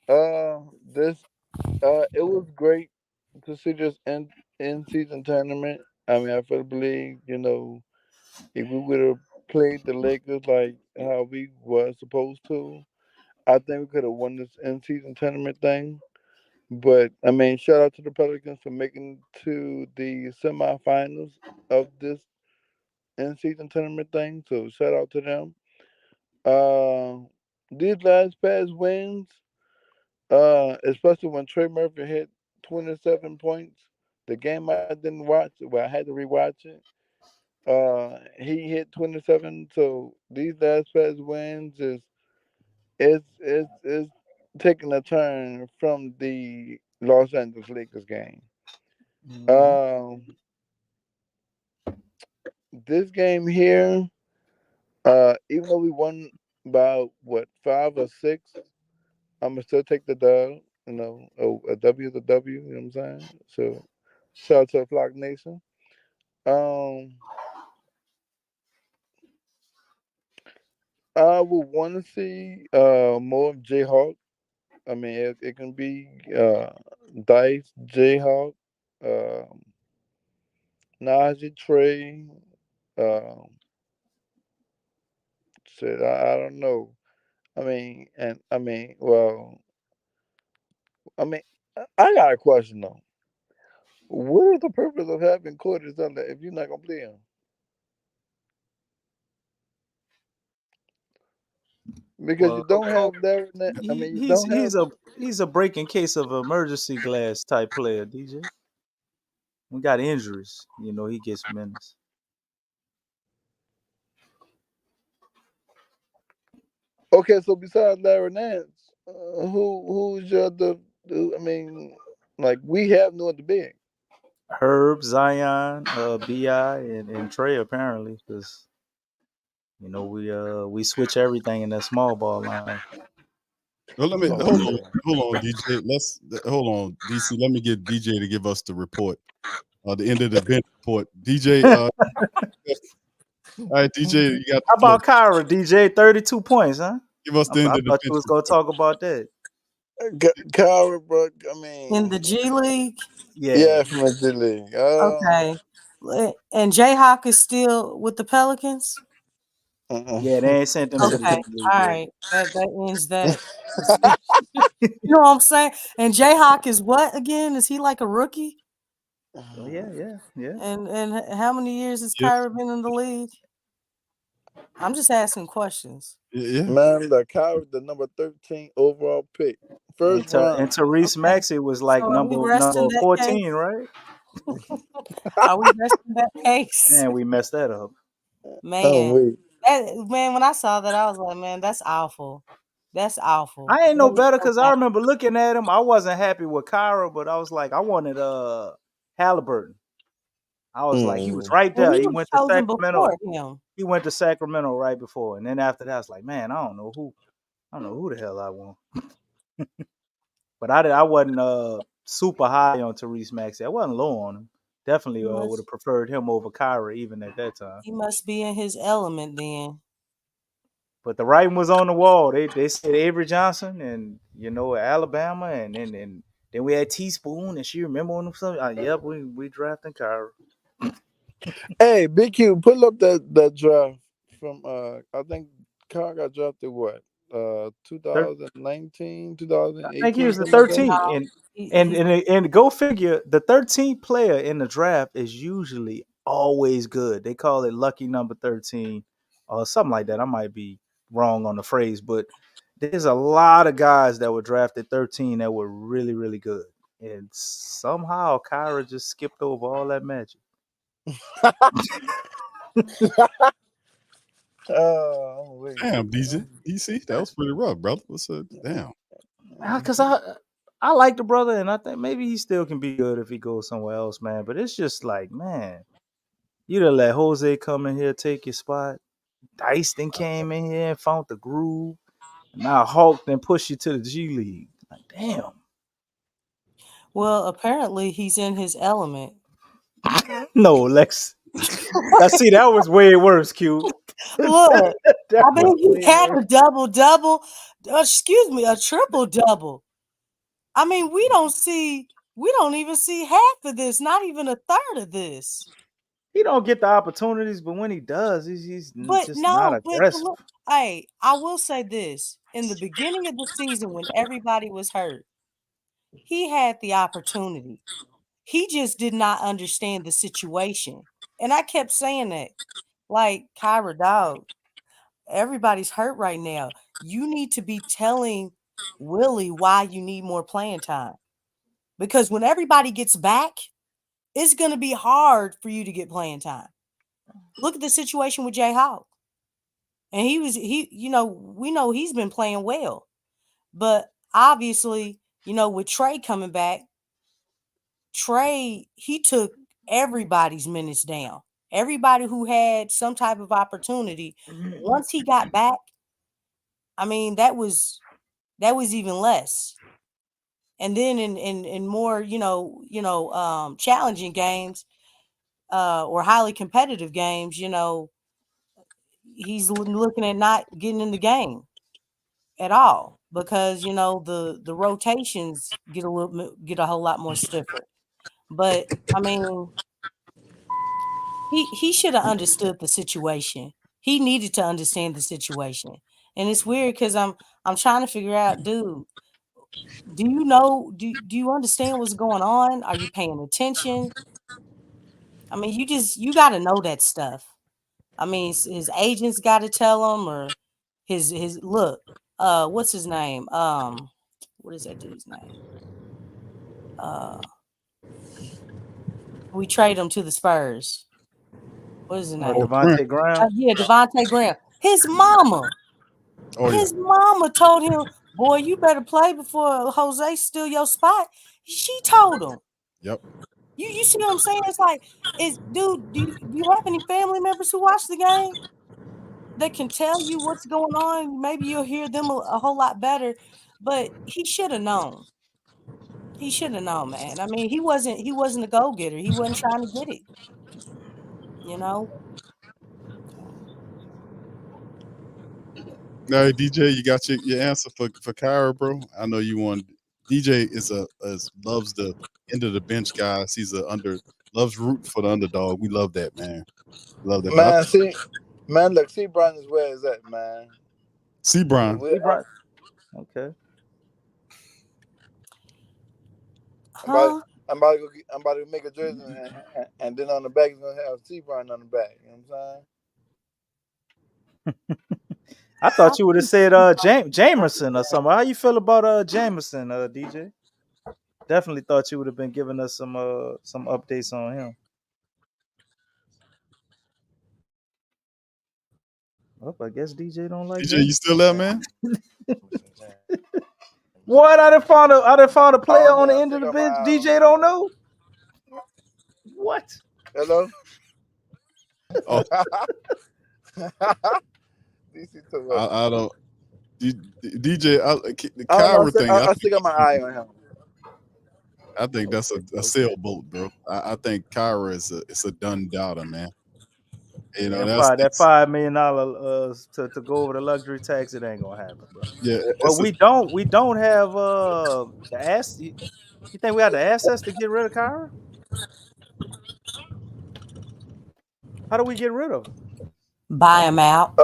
S12: It was great to see this in season tournament. I mean, I feel believe, if we would have played the Lakers like how we were supposed to, I think we could have won this in season tournament thing. But I mean, shout out to the Pelicans for making to the semifinals of this in season tournament thing. So shout out to them. These last past wins, especially when Trey Murphy hit 27 points, the game I didn't watch, well, I had to rewatch it. He hit 27. So these last past wins is taking a turn from the Los Angeles Lakers game. This game here, even though we won by 5 or 6, I'm gonna still take the dub. A W is a W. You know what I'm saying? So, shout out to the Flock Nation. I would want to see more of Jayhawk. I mean, it can be Dice, Jayhawk, Najee Trey said I don't know. I mean, I got a question though. What is the purpose of having quarters on that if you're not gonna play them? Because you
S11: Well,
S12: don't have that. I
S11: he,
S12: mean, you
S11: he's
S12: don't have.
S11: he's a he's a breaking case of emergency glass type player, DJ. We got injuries, he gets minutes.
S12: Okay, so besides Larry Nance, who's your other? I mean, like we have no other big.
S11: Herb, Zion, Bi, and Trey apparently, because we switch everything in that small ball line.
S9: Well, let me
S12: Okay.
S9: hold on, DJ. Hold on, DC. Let me get DJ to give us the report. The end of the bench report. DJ, all right, DJ, you got the
S11: How
S9: floor.
S11: about Kyra, DJ? 32 points, huh?
S9: Give us the end
S11: I
S9: of the
S11: thought you
S9: bench
S11: was gonna
S9: report.
S11: talk about that.
S12: Kyra, bro. I
S10: In the
S12: mean,
S10: G League.
S11: Yeah.
S12: yeah, from the G League.
S10: Okay. And Jayhawk is still with the Pelicans.
S11: Yeah, they ain't sent them to the G
S10: Okay.
S11: League
S10: All
S11: yet.
S10: right. That ends that. You know what I'm saying? And Jayhawk is what again? Is he like a rookie?
S11: Oh, yeah.
S10: And how many years has
S9: Yeah,
S10: Kyra been in the league? I'm just asking questions.
S9: yeah.
S12: Man, the Kyra, the number 13 overall pick,
S11: And,
S12: first round.
S11: Therese
S10: Okay.
S11: Maxey was like
S10: So are we resting
S11: number
S10: that
S11: 14,
S10: case?
S11: right?
S10: Are we resting that case?
S11: Man, we messed that up.
S12: Oh
S10: Man,
S12: wait.
S10: when I saw that, I was like, man, that's awful. That's awful.
S11: I ain't no
S10: That is
S11: better
S10: so
S11: because I
S10: bad.
S11: remember looking at him. I wasn't happy with Kyra, but I was like, I wanted Halliburton. I was like, he was right
S10: Well,
S11: there.
S10: he
S11: He
S10: was
S11: went to
S10: chosen
S11: Sacramento.
S10: before him.
S11: He went to Sacramento right before, and then after that, I was like, man, I don't know who the hell I want. But I wasn't super high on Therese Maxey. I wasn't low on him. Definitely
S10: He
S11: would
S10: must,
S11: have preferred him over Kyra even at that time.
S10: he must be in his element then.
S11: But the writing was on the wall. They said Avery Johnson and Alabama, and then we had Teaspoon, and she remember on something. Yep, we drafting Kyra.
S12: Hey, Big Q, pull up that draft from I think Kyra got drafted what? 2019,
S11: I think he
S12: 2018,
S11: was the
S12: something like that.
S11: 13th,
S10: No,
S11: and go figure, the 13th player in the draft is usually always good. They call it lucky number 13 or something like that. I might be wrong on the phrase, but there's a lot of guys that were drafted 13 that were really, really good. And somehow Kyra just skipped over all that magic.
S12: Oh wait.
S9: Damn, DJ, DC, that was pretty rough, brother. What's up? Damn.
S11: Because I like the brother, and I think maybe he still can be good if he goes somewhere else, man. But it's just like, man, you done let Jose come in here, take your spot. Dyston came in here and found the groove. Now Hawk then push you to the G League. Like, damn.
S10: well, apparently he's in his element.
S11: No, Lex. Now see, that was way worse, Q.
S10: Look,
S11: That
S10: I
S11: was
S10: mean, he
S11: way
S10: had
S11: worse.
S10: a double. Excuse me, a triple double. I mean, we don't even see half of this, not even a third of this.
S11: He don't get the opportunities, but when he does, he's
S10: But
S11: just not
S10: no, but
S11: aggressive.
S10: look, hey, I will say this. In the beginning of the season when everybody was hurt, he had the opportunity. He just did not understand the situation. And I kept saying that. Like, Kyra, dog, everybody's hurt right now. You need to be telling Willie why you need more playing time. Because when everybody gets back, it's going to be hard for you to get playing time. Look at the situation with Jay Hawk. And we know he's been playing well. But obviously, with Trey coming back, Trey, he took everybody's minutes down. Everybody who had some type of opportunity, once he got back, I mean, that was even less. And then in more, challenging games, or highly competitive games, he's looking at not getting in the game at all because the rotations get a whole lot more stiffer. But I mean, he should have understood the situation. He needed to understand the situation. And it's weird because I'm trying to figure out, dude, do you know, do you understand what's going on? Are you paying attention? I mean, you got to know that stuff. I mean, his agents got to tell him, or his look. What's his name? What is that dude's name? We trade him to the Spurs. What is his name?
S11: Devontae Graham.
S10: Yeah, Devontae Graham. His mama. His mama told him, "Boy, you better play before Jose steal your spot." She told him.
S9: Yep.
S10: You see what I'm saying? It's like, dude, do you have any family members who watch the game that can tell you what's going on? Maybe you'll hear them a whole lot better. But he should have known. He should have known, man. I mean, he wasn't a go-getter. He wasn't trying to get it. You know?
S9: All right, DJ, you got your answer for Kyra, bro. I know you want. DJ loves the end of the bench guys. He's loves root for the underdog. We love that, man. Love that,
S12: man. Look, C. Brown is where is that, man?
S9: C. Brown.
S11: Okay.
S12: I'm about to make a jersey, and then on the back it's gonna have C. Brown on the back. You know what I'm saying?
S11: I thought you would have said Jamerson or something. How you feel about Jamerson, DJ? Definitely thought you would have been giving us some updates on him. Oh, I guess DJ don't like
S9: DJ, you still there, man?
S11: What? I done found a player on the end of the bench. DJ don't know. What?
S12: Hello.
S9: Oh.
S12: I
S9: don't. DJ, the Kyra thing.
S12: I still got my eye on him.
S9: I think that's a sailboat, bro. I think Kyra is a done doubter, man. You know,
S11: that $5 million to go over the luxury tax, it ain't gonna happen, bro.
S9: Yeah,
S11: but we don't have the ass. You think we have the assets to get rid of Kyra? How do we get rid of him?
S10: Buy him out.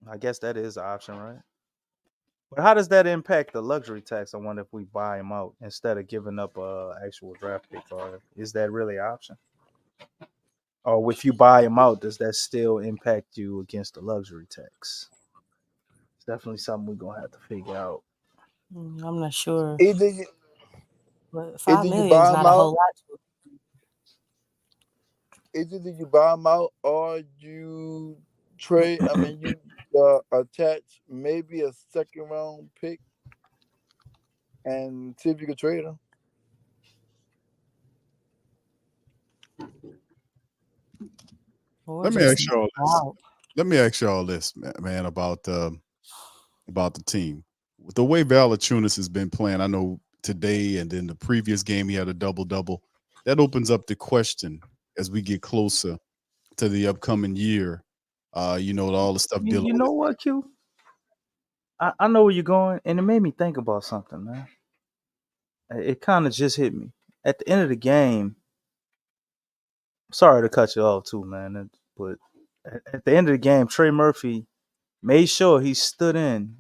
S11: I guess that is an option, right? But how does that impact the luxury tax? I wonder if we buy him out instead of giving up actual draft pick for him. Is that really an option? Or if you buy him out, does that still impact you against the luxury tax? It's definitely something we're going to have to figure out.
S10: I'm not sure.
S12: Either
S10: $5 million is not a whole lot to it.
S12: Either you buy him out or you trade. I mean, you attach maybe a second round pick and see if you can trade him.
S9: Let me ask y'all this, man, about the team. The way Valanciunas has been playing, I know today and then the previous game he had a double-double. That opens up the question as we get closer to the upcoming year. All the stuff dealing with.
S11: You know what, Q? I know where you're going, and it made me think about something, man. It kind of just hit me. At the end of the game, sorry to cut you off too, man, but at the end of the game, Trey Murphy made sure he stood in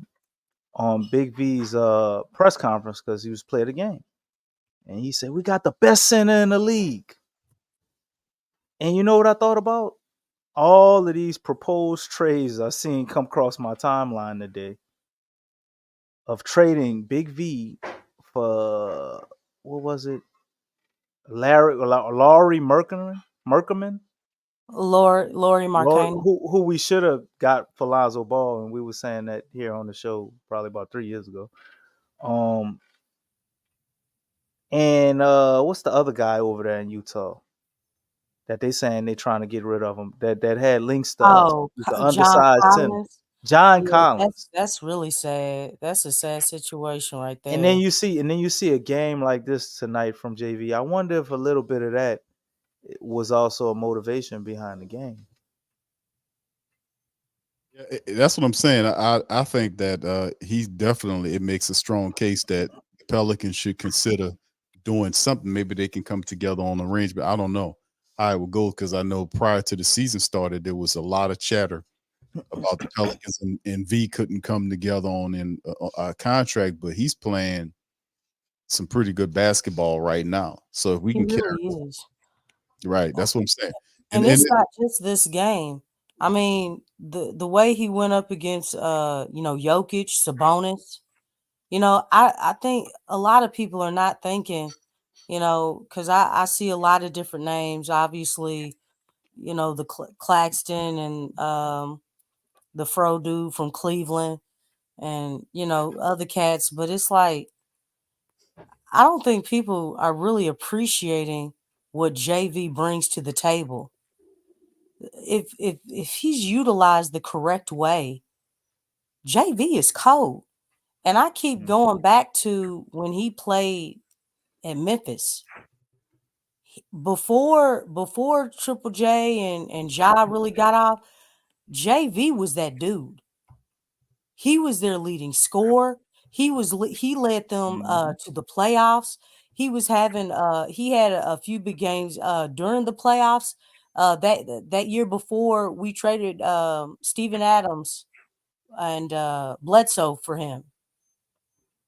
S11: on Big V's press conference because he was playing the game. And he said, "We got the best center in the league." And you know what I thought about? All of these proposed trades I seen come across my timeline today of trading Big V for, what was it? Laurie Merkerman?
S10: Laurie Markkanen.
S11: Who we should have got for Lonzo Ball, and we were saying that here on the show probably about 3 years ago. And what's the other guy over there in Utah that they saying they trying to get rid of him? That had links to us, the undersized center. John Collins.
S10: That's really sad. That's a sad situation right there.
S11: And then you see a game like this tonight from JV. I wonder if a little bit of that was also a motivation behind the game.
S9: Yeah, that's what I'm saying. I think that it makes a strong case that the Pelicans should consider doing something. Maybe they can come together on the range, but I don't know. I will go because I know prior to the season started, there was a lot of chatter about the Pelicans and V couldn't come together on a contract, but he's playing some pretty good basketball right now. So if we
S10: He
S9: can carry,
S10: really is.
S9: right, that's what I'm saying.
S10: And it's not just this game. I mean, the way he went up against Jokic, Sabonis, I think a lot of people are not thinking, because I see a lot of different names, obviously, the Claxton and the Fro dude from Cleveland and, other cats. But it's like, I don't think people are really appreciating what JV brings to the table. If he's utilized the correct way, JV is cold. And I keep going back to when he played at Memphis. Before Triple J and Ja really got off, JV was that dude. He was their leading scorer. He led them to the playoffs. He was having he had a few big games during the playoffs. That year before we traded Steven Adams and Bledsoe for him.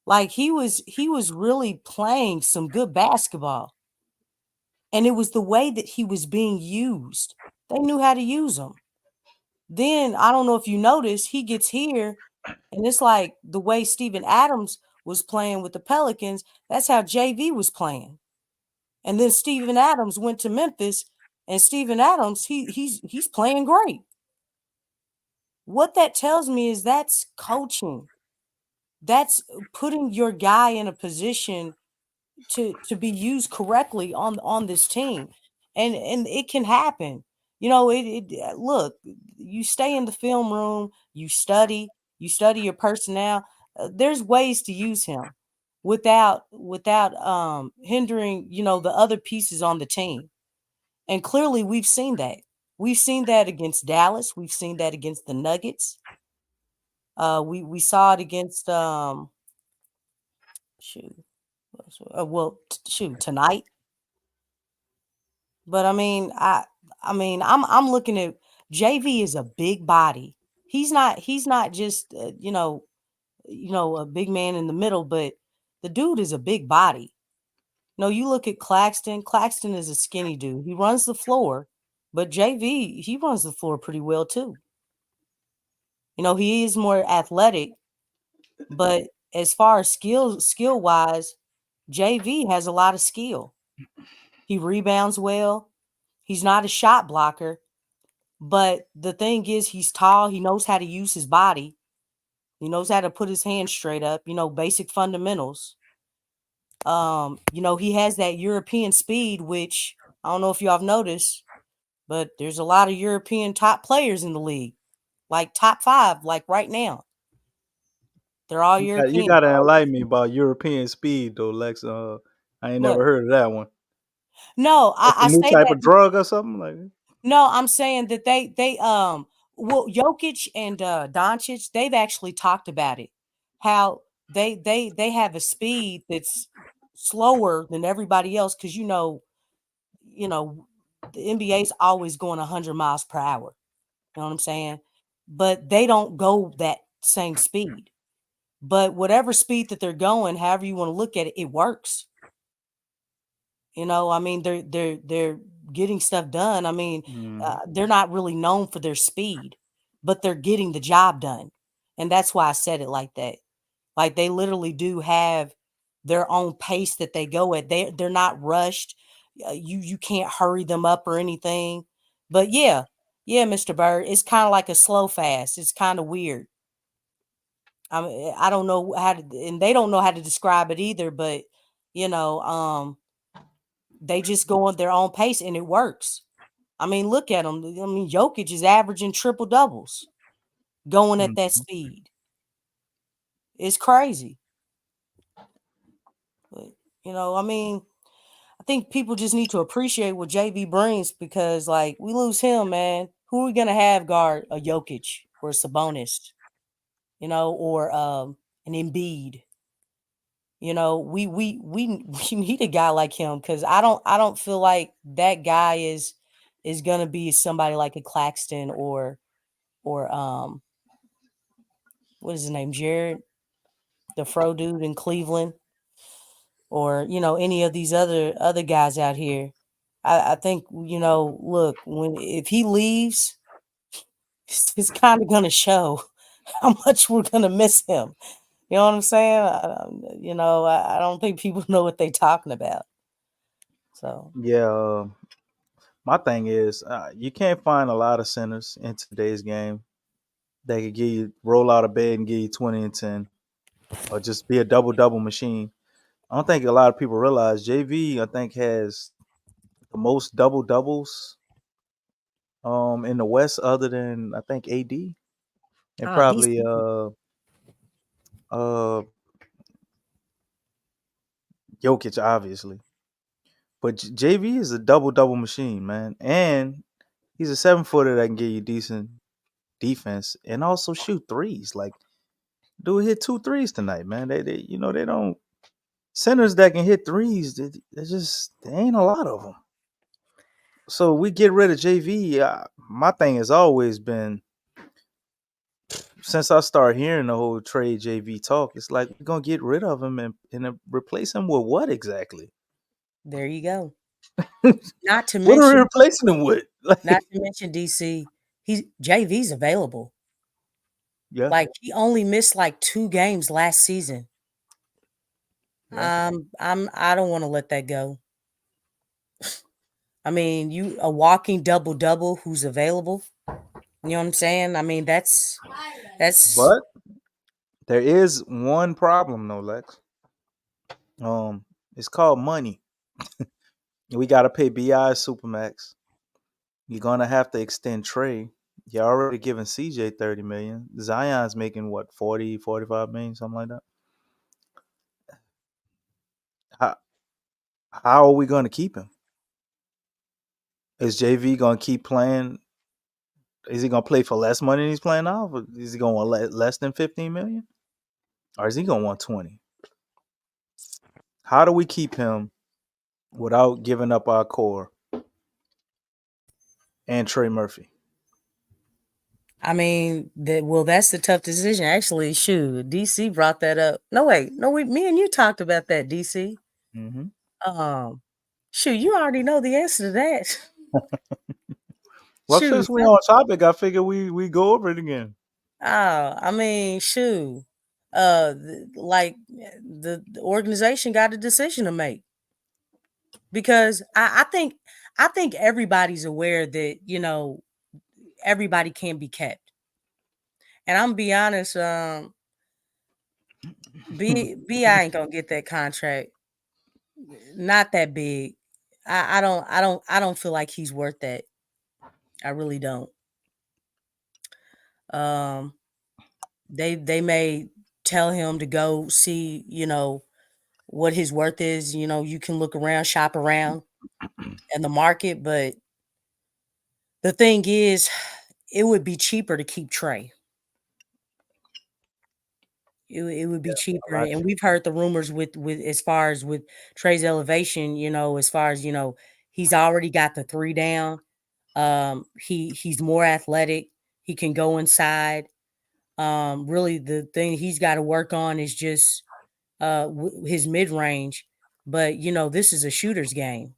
S10: Like he was really playing some good basketball. And it was the way that he was being used. They knew how to use him. Then I don't know if you noticed, he gets here, and it's like the way Steven Adams was playing with the Pelicans, that's how JV was playing. And then Steven Adams went to Memphis, and Steven Adams, he's playing great. What that tells me is that's coaching. That's putting your guy in a position to be used correctly on this team. And it can happen. Look, you stay in the film room, you study your personnel. There's ways to use him without hindering, the other pieces on the team. And clearly we've seen that. We've seen that against Dallas, we've seen that against the Nuggets. We saw it against tonight. But I mean, I'm looking at JV is a big body. He's not just a big man in the middle, but the dude is a big body. No, you look at Claxton. Claxton is a skinny dude. He runs the floor, but JV, he runs the floor pretty well too. He is more athletic, but as far as skill wise, JV has a lot of skill. He rebounds well. He's not a shot blocker, but the thing is he's tall. He knows how to use his body. He knows how to put his hands straight up, basic fundamentals. He has that European speed, which I don't know if y'all have noticed, but there's a lot of European top players in the league, like top 5, like right now. They're all European.
S11: You gotta enlighten me about European speed, though, Lex. I ain't never heard of that one.
S10: No, I
S11: new
S10: say
S11: type
S10: that
S11: of drug or something like that.
S10: No, I'm saying that they Jokic and Doncic, they've actually talked about it. How they have a speed that's slower than everybody else because the NBA's always going 100 miles per hour. You know what I'm saying? But they don't go that same speed. But whatever speed that they're going, however you want to look at it, it works. They're getting stuff done. They're not really known for their speed, but they're getting the job done. And that's why I said it like that. Like they literally do have their own pace that they go at. They're not rushed. You can't hurry them up or anything. But yeah, Mr. Bird, it's kind of like a slow fast. It's kind of weird. I don't know how to, and they don't know how to describe it either, but they just go on their own pace and it works. Look at them. Jokic is averaging triple doubles going at that speed. It's crazy. But, I think people just need to appreciate what JV brings because, like, we lose him, man. Who are we going to have guard a Jokic or a Sabonis, or an Embiid? We need a guy like him because I don't feel like that guy is is gonna be somebody like a Claxton or what is his name, Jared, the Fro dude in Cleveland, or any of these other guys out here. I think look, if he leaves, it's kind of gonna show how much we're gonna miss him. You know what I'm saying? I don't think people know what they're talking about. So
S11: Yeah, my thing is, you can't find a lot of centers in today's game that could give you roll out of bed and give you 20 and 10, or just be a double machine. I don't think a lot of people realize JV, I think, has the most double doubles in the West, other than I think AD and
S10: DC,
S11: probably uh Jokic, obviously. But JV is a double machine, man, and he's a 7-footer that can give you decent defense and also shoot threes. Like, dude hit 2 threes tonight, man. They don't centers that can hit threes. There ain't a lot of them. So we get rid of JV. My thing has always been, since I started hearing the whole trade JV talk, it's like we're gonna get rid of him and replace him with what exactly?
S10: there you go. Not to
S11: What are we
S10: mention,
S11: replacing him with?
S10: not to mention DC. JV's available.
S11: Yeah,
S10: Like he only missed like 2 games last season.
S11: yeah.
S10: I don't want to let that go. I mean, you a walking double who's available. You know what I'm saying? I mean, that's
S11: But there is one problem though, Lex. It's called money. We gotta pay BI Supermax. You're gonna have to extend Trey. You're already giving CJ 30 million. Zion's making what, 40, 45 million, something like that. How how are we gonna keep him? Is JV gonna keep playing? Is he gonna play for less money than he's playing now? Or is he gonna want less than 15 million? Or is he gonna want 20? How do we keep him without giving up our core and Trey Murphy?
S10: I mean, that's the tough decision. Actually, shoot, DC brought that up. No, wait, no, me and you talked about that, DC.
S11: Mm-hmm.
S10: Shoot, you already know the answer to that.
S11: Well,
S10: Shoot,
S11: since we're on topic, I figure we go over it again.
S10: I mean, shoot, the organization got a decision to make, because I think everybody's aware that everybody can be kept. And I'm gonna be honest, B.I. ain't gonna get that contract. Not that big. I don't feel like he's worth that. I really don't. Um, they may tell him to go see, what his worth is. You can look around, shop around in the market, but the thing is, it would be cheaper to keep Trey. It would be cheaper,
S11: lot
S10: and we've heard the rumors with as far as with Trey's elevation. As far as he's already got the 3 down. He's more athletic. He can go inside. Really, the thing he's got to work on is just his mid range. But this is a shooter's game.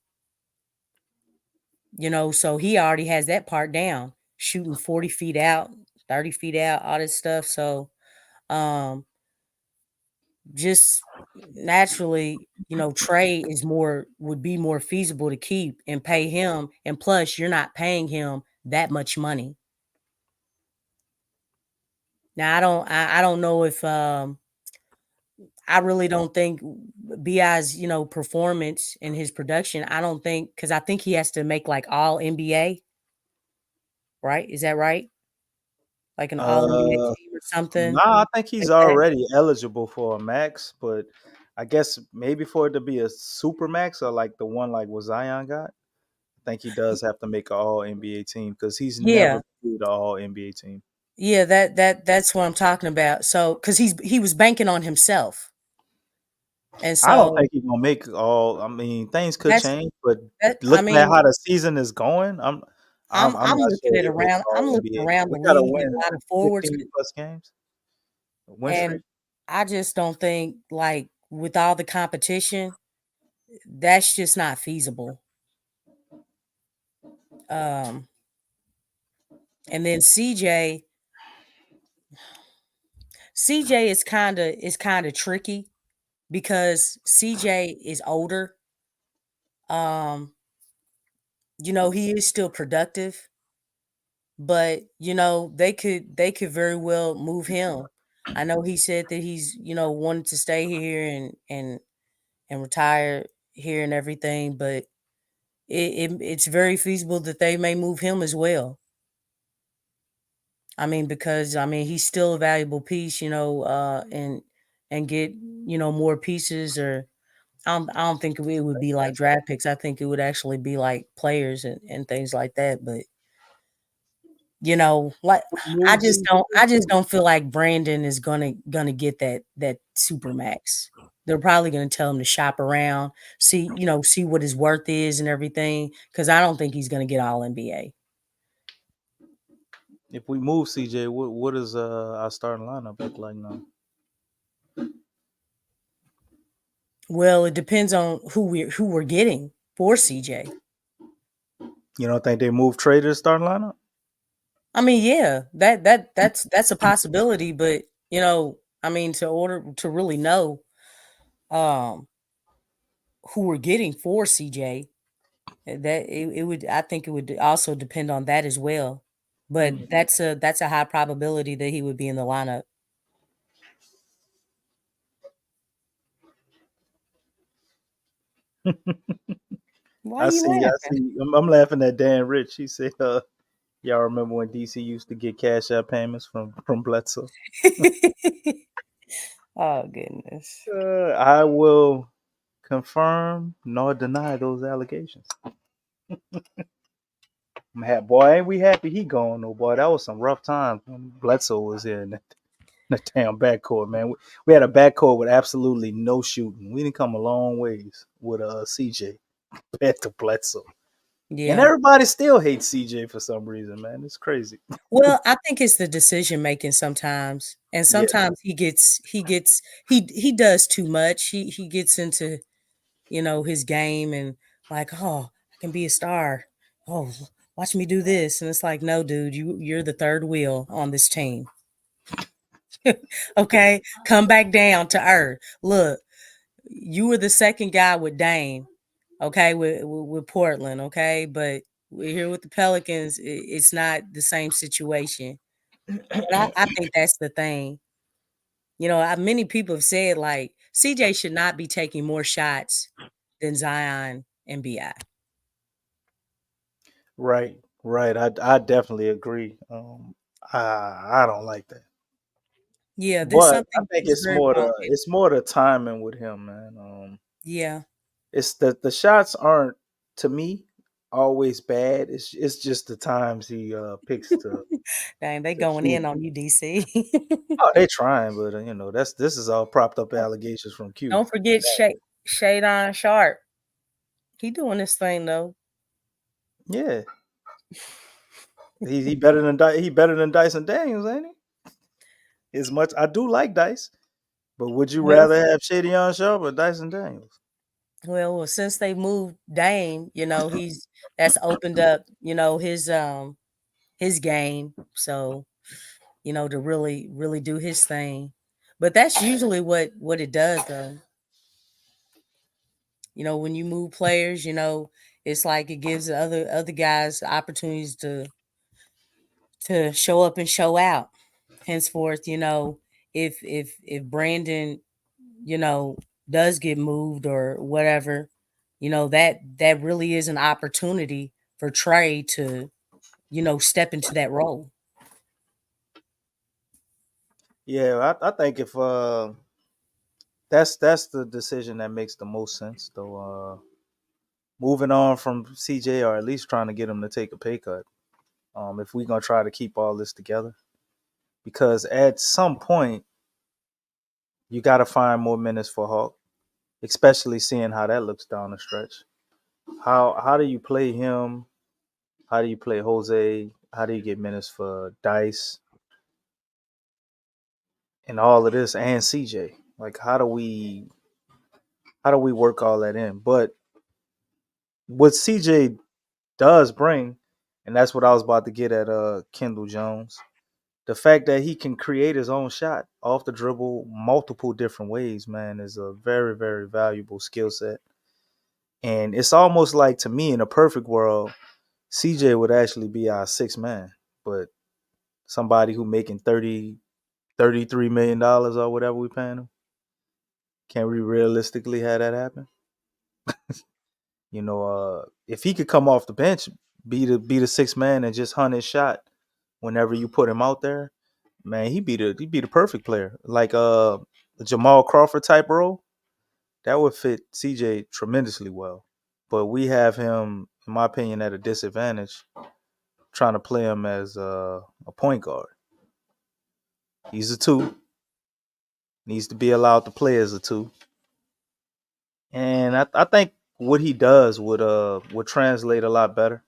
S10: So he already has that part down, shooting 40 feet out, 30 feet out, all this stuff. So, just naturally, Trey would be more feasible to keep and pay him. And plus, you're not paying him that much money. Now, I don't know if I really don't think Bi's performance and his production. I don't think, because I think he has to make like all NBA, right? Is that right? Like an all NBA
S11: Uh,
S10: team or something
S11: nah, I think he's
S10: like that.
S11: already eligible for a max, but I guess maybe for it to be a super max or like the one like what Zion got, I think he does have to make an all NBA team because he's
S10: Yeah,
S11: never played an all NBA team.
S10: yeah, that's what I'm talking about. So, because he was banking on himself. And
S11: I don't
S10: so
S11: think he's gonna make all. I mean, things could
S10: that's
S11: change, but
S10: that. I
S11: looking at
S10: mean,
S11: how the season is going, I'm
S10: I'm
S11: not
S10: looking
S11: sure
S10: at
S11: he'll make
S10: around.
S11: all
S10: I'm looking
S11: NBA.
S10: around
S11: We
S10: the
S11: gotta
S10: league at
S11: win
S10: a lot of forwards,
S11: 15 plus games, win
S10: and
S11: streak.
S10: I just don't think like with all the competition, that's just not feasible. Um, and then CJ is kind of tricky because CJ is older. Um, he is still productive, but they could very well move him. I know he said that he's wanted to stay here and retire here and everything, but it's very feasible that they may move him as well. I mean, because he's still a valuable piece, and get more pieces. Or I don't think it would be like draft picks. I think it would actually be like players and things like that. But like I
S11: Move
S10: just
S11: CJ.
S10: don't I just don't feel like Brandon is gonna get that super max. They're probably gonna tell him to shop around, see what his worth is and everything. Because I don't think he's gonna get all NBA.
S11: If we move CJ, what does our starting lineup look like now?
S10: Well, it depends on who we're getting for CJ.
S11: You don't think they move Trey to the starting lineup?
S10: I mean, yeah, that's a possibility, but to really know um who we're getting for CJ, that it would I think it would also depend on that as well. But that's a high probability that he would be in the lineup. Why are
S11: I
S10: you
S11: see. I
S10: laughing?
S11: see. I'm laughing at Dan Rich. He said, "Y'all remember when DC used to get cash out payments from Bledsoe?"
S10: Oh goodness.
S11: I will confirm nor deny those allegations. Boy, ain't we happy he gone though, boy. That was some rough times when Bledsoe was here in the damn backcourt, man. We had a backcourt with absolutely no shooting. We didn't come a long ways with CJ compared to Bledsoe. And
S10: Yeah.
S11: everybody still hates CJ for some reason, man. It's crazy.
S10: Well, I think it's the decision making sometimes. And
S11: Yeah.
S10: sometimes he does too much. He gets into, his game and like, oh, I can be a star. Oh, watch me do this. And it's like, no, dude, you're the third wheel on this team. Okay? Come back down to earth. Look, you were the second guy with Dame, okay, with Portland, okay? But we're here with the Pelicans. It's not the same situation. And I think that's the thing. Many people have said like CJ should not be taking more shots than Zion and Bi.
S11: Right, right. I definitely agree. I don't like that,
S10: Yeah, there's
S11: but I
S10: something
S11: think
S10: that's very wrong.
S11: it's more the timing with him, man.
S10: Yeah,
S11: It's the shots aren't to me always bad. It's just the times he picks
S10: dang, they
S11: to
S10: going
S11: shoot.
S10: in on you, DC.
S11: Oh, they trying, but this is all propped up allegations from Q.
S10: Don't forget Shadon Sharp. He doing this thing though.
S11: Yeah, he better than he better than Dyson Daniels, ain't he? As much I do like Dice, but would you
S10: Well,
S11: rather have Shady Sharp or Dyson Daniels?
S10: well, since they moved Dame, that's opened up, his game. So, to really, really do his thing. But that's usually what it does though. When you move players, it's like it gives the other guys opportunities to show up and show out. Henceforth, if Brandon, you know, does get moved or whatever, that really is an opportunity for Trey to, step into that role.
S11: Yeah, I think if that's the decision that makes the most sense though. Moving on from CJ or at least trying to get him to take a pay cut. If we're gonna try to keep all this together, because at some point you got to find more minutes for Hawk. especially seeing how that looks down the stretch. How do you play him? How do you play Jose? How do you get minutes for Dice and all of this and CJ? Like how do we work all that in? But what CJ does bring, and that's what I was about to get at Kendall Jones. The fact that he can create his own shot off the dribble multiple different ways, man, is a very, very valuable skill set. And it's almost like, to me, in a perfect world, CJ would actually be our sixth man. But somebody who making $33 million or whatever we paying him, can we realistically have that happen? If he could come off the bench, be the sixth man and just hunt his shot whenever you put him out there, man, he'd be the perfect player. Like a Jamal Crawford type role, that would fit CJ tremendously well. But we have him, in my opinion, at a disadvantage, trying to play him as a point guard. He's a two. Needs to be allowed to play as a two. And I think what he does would translate a lot better,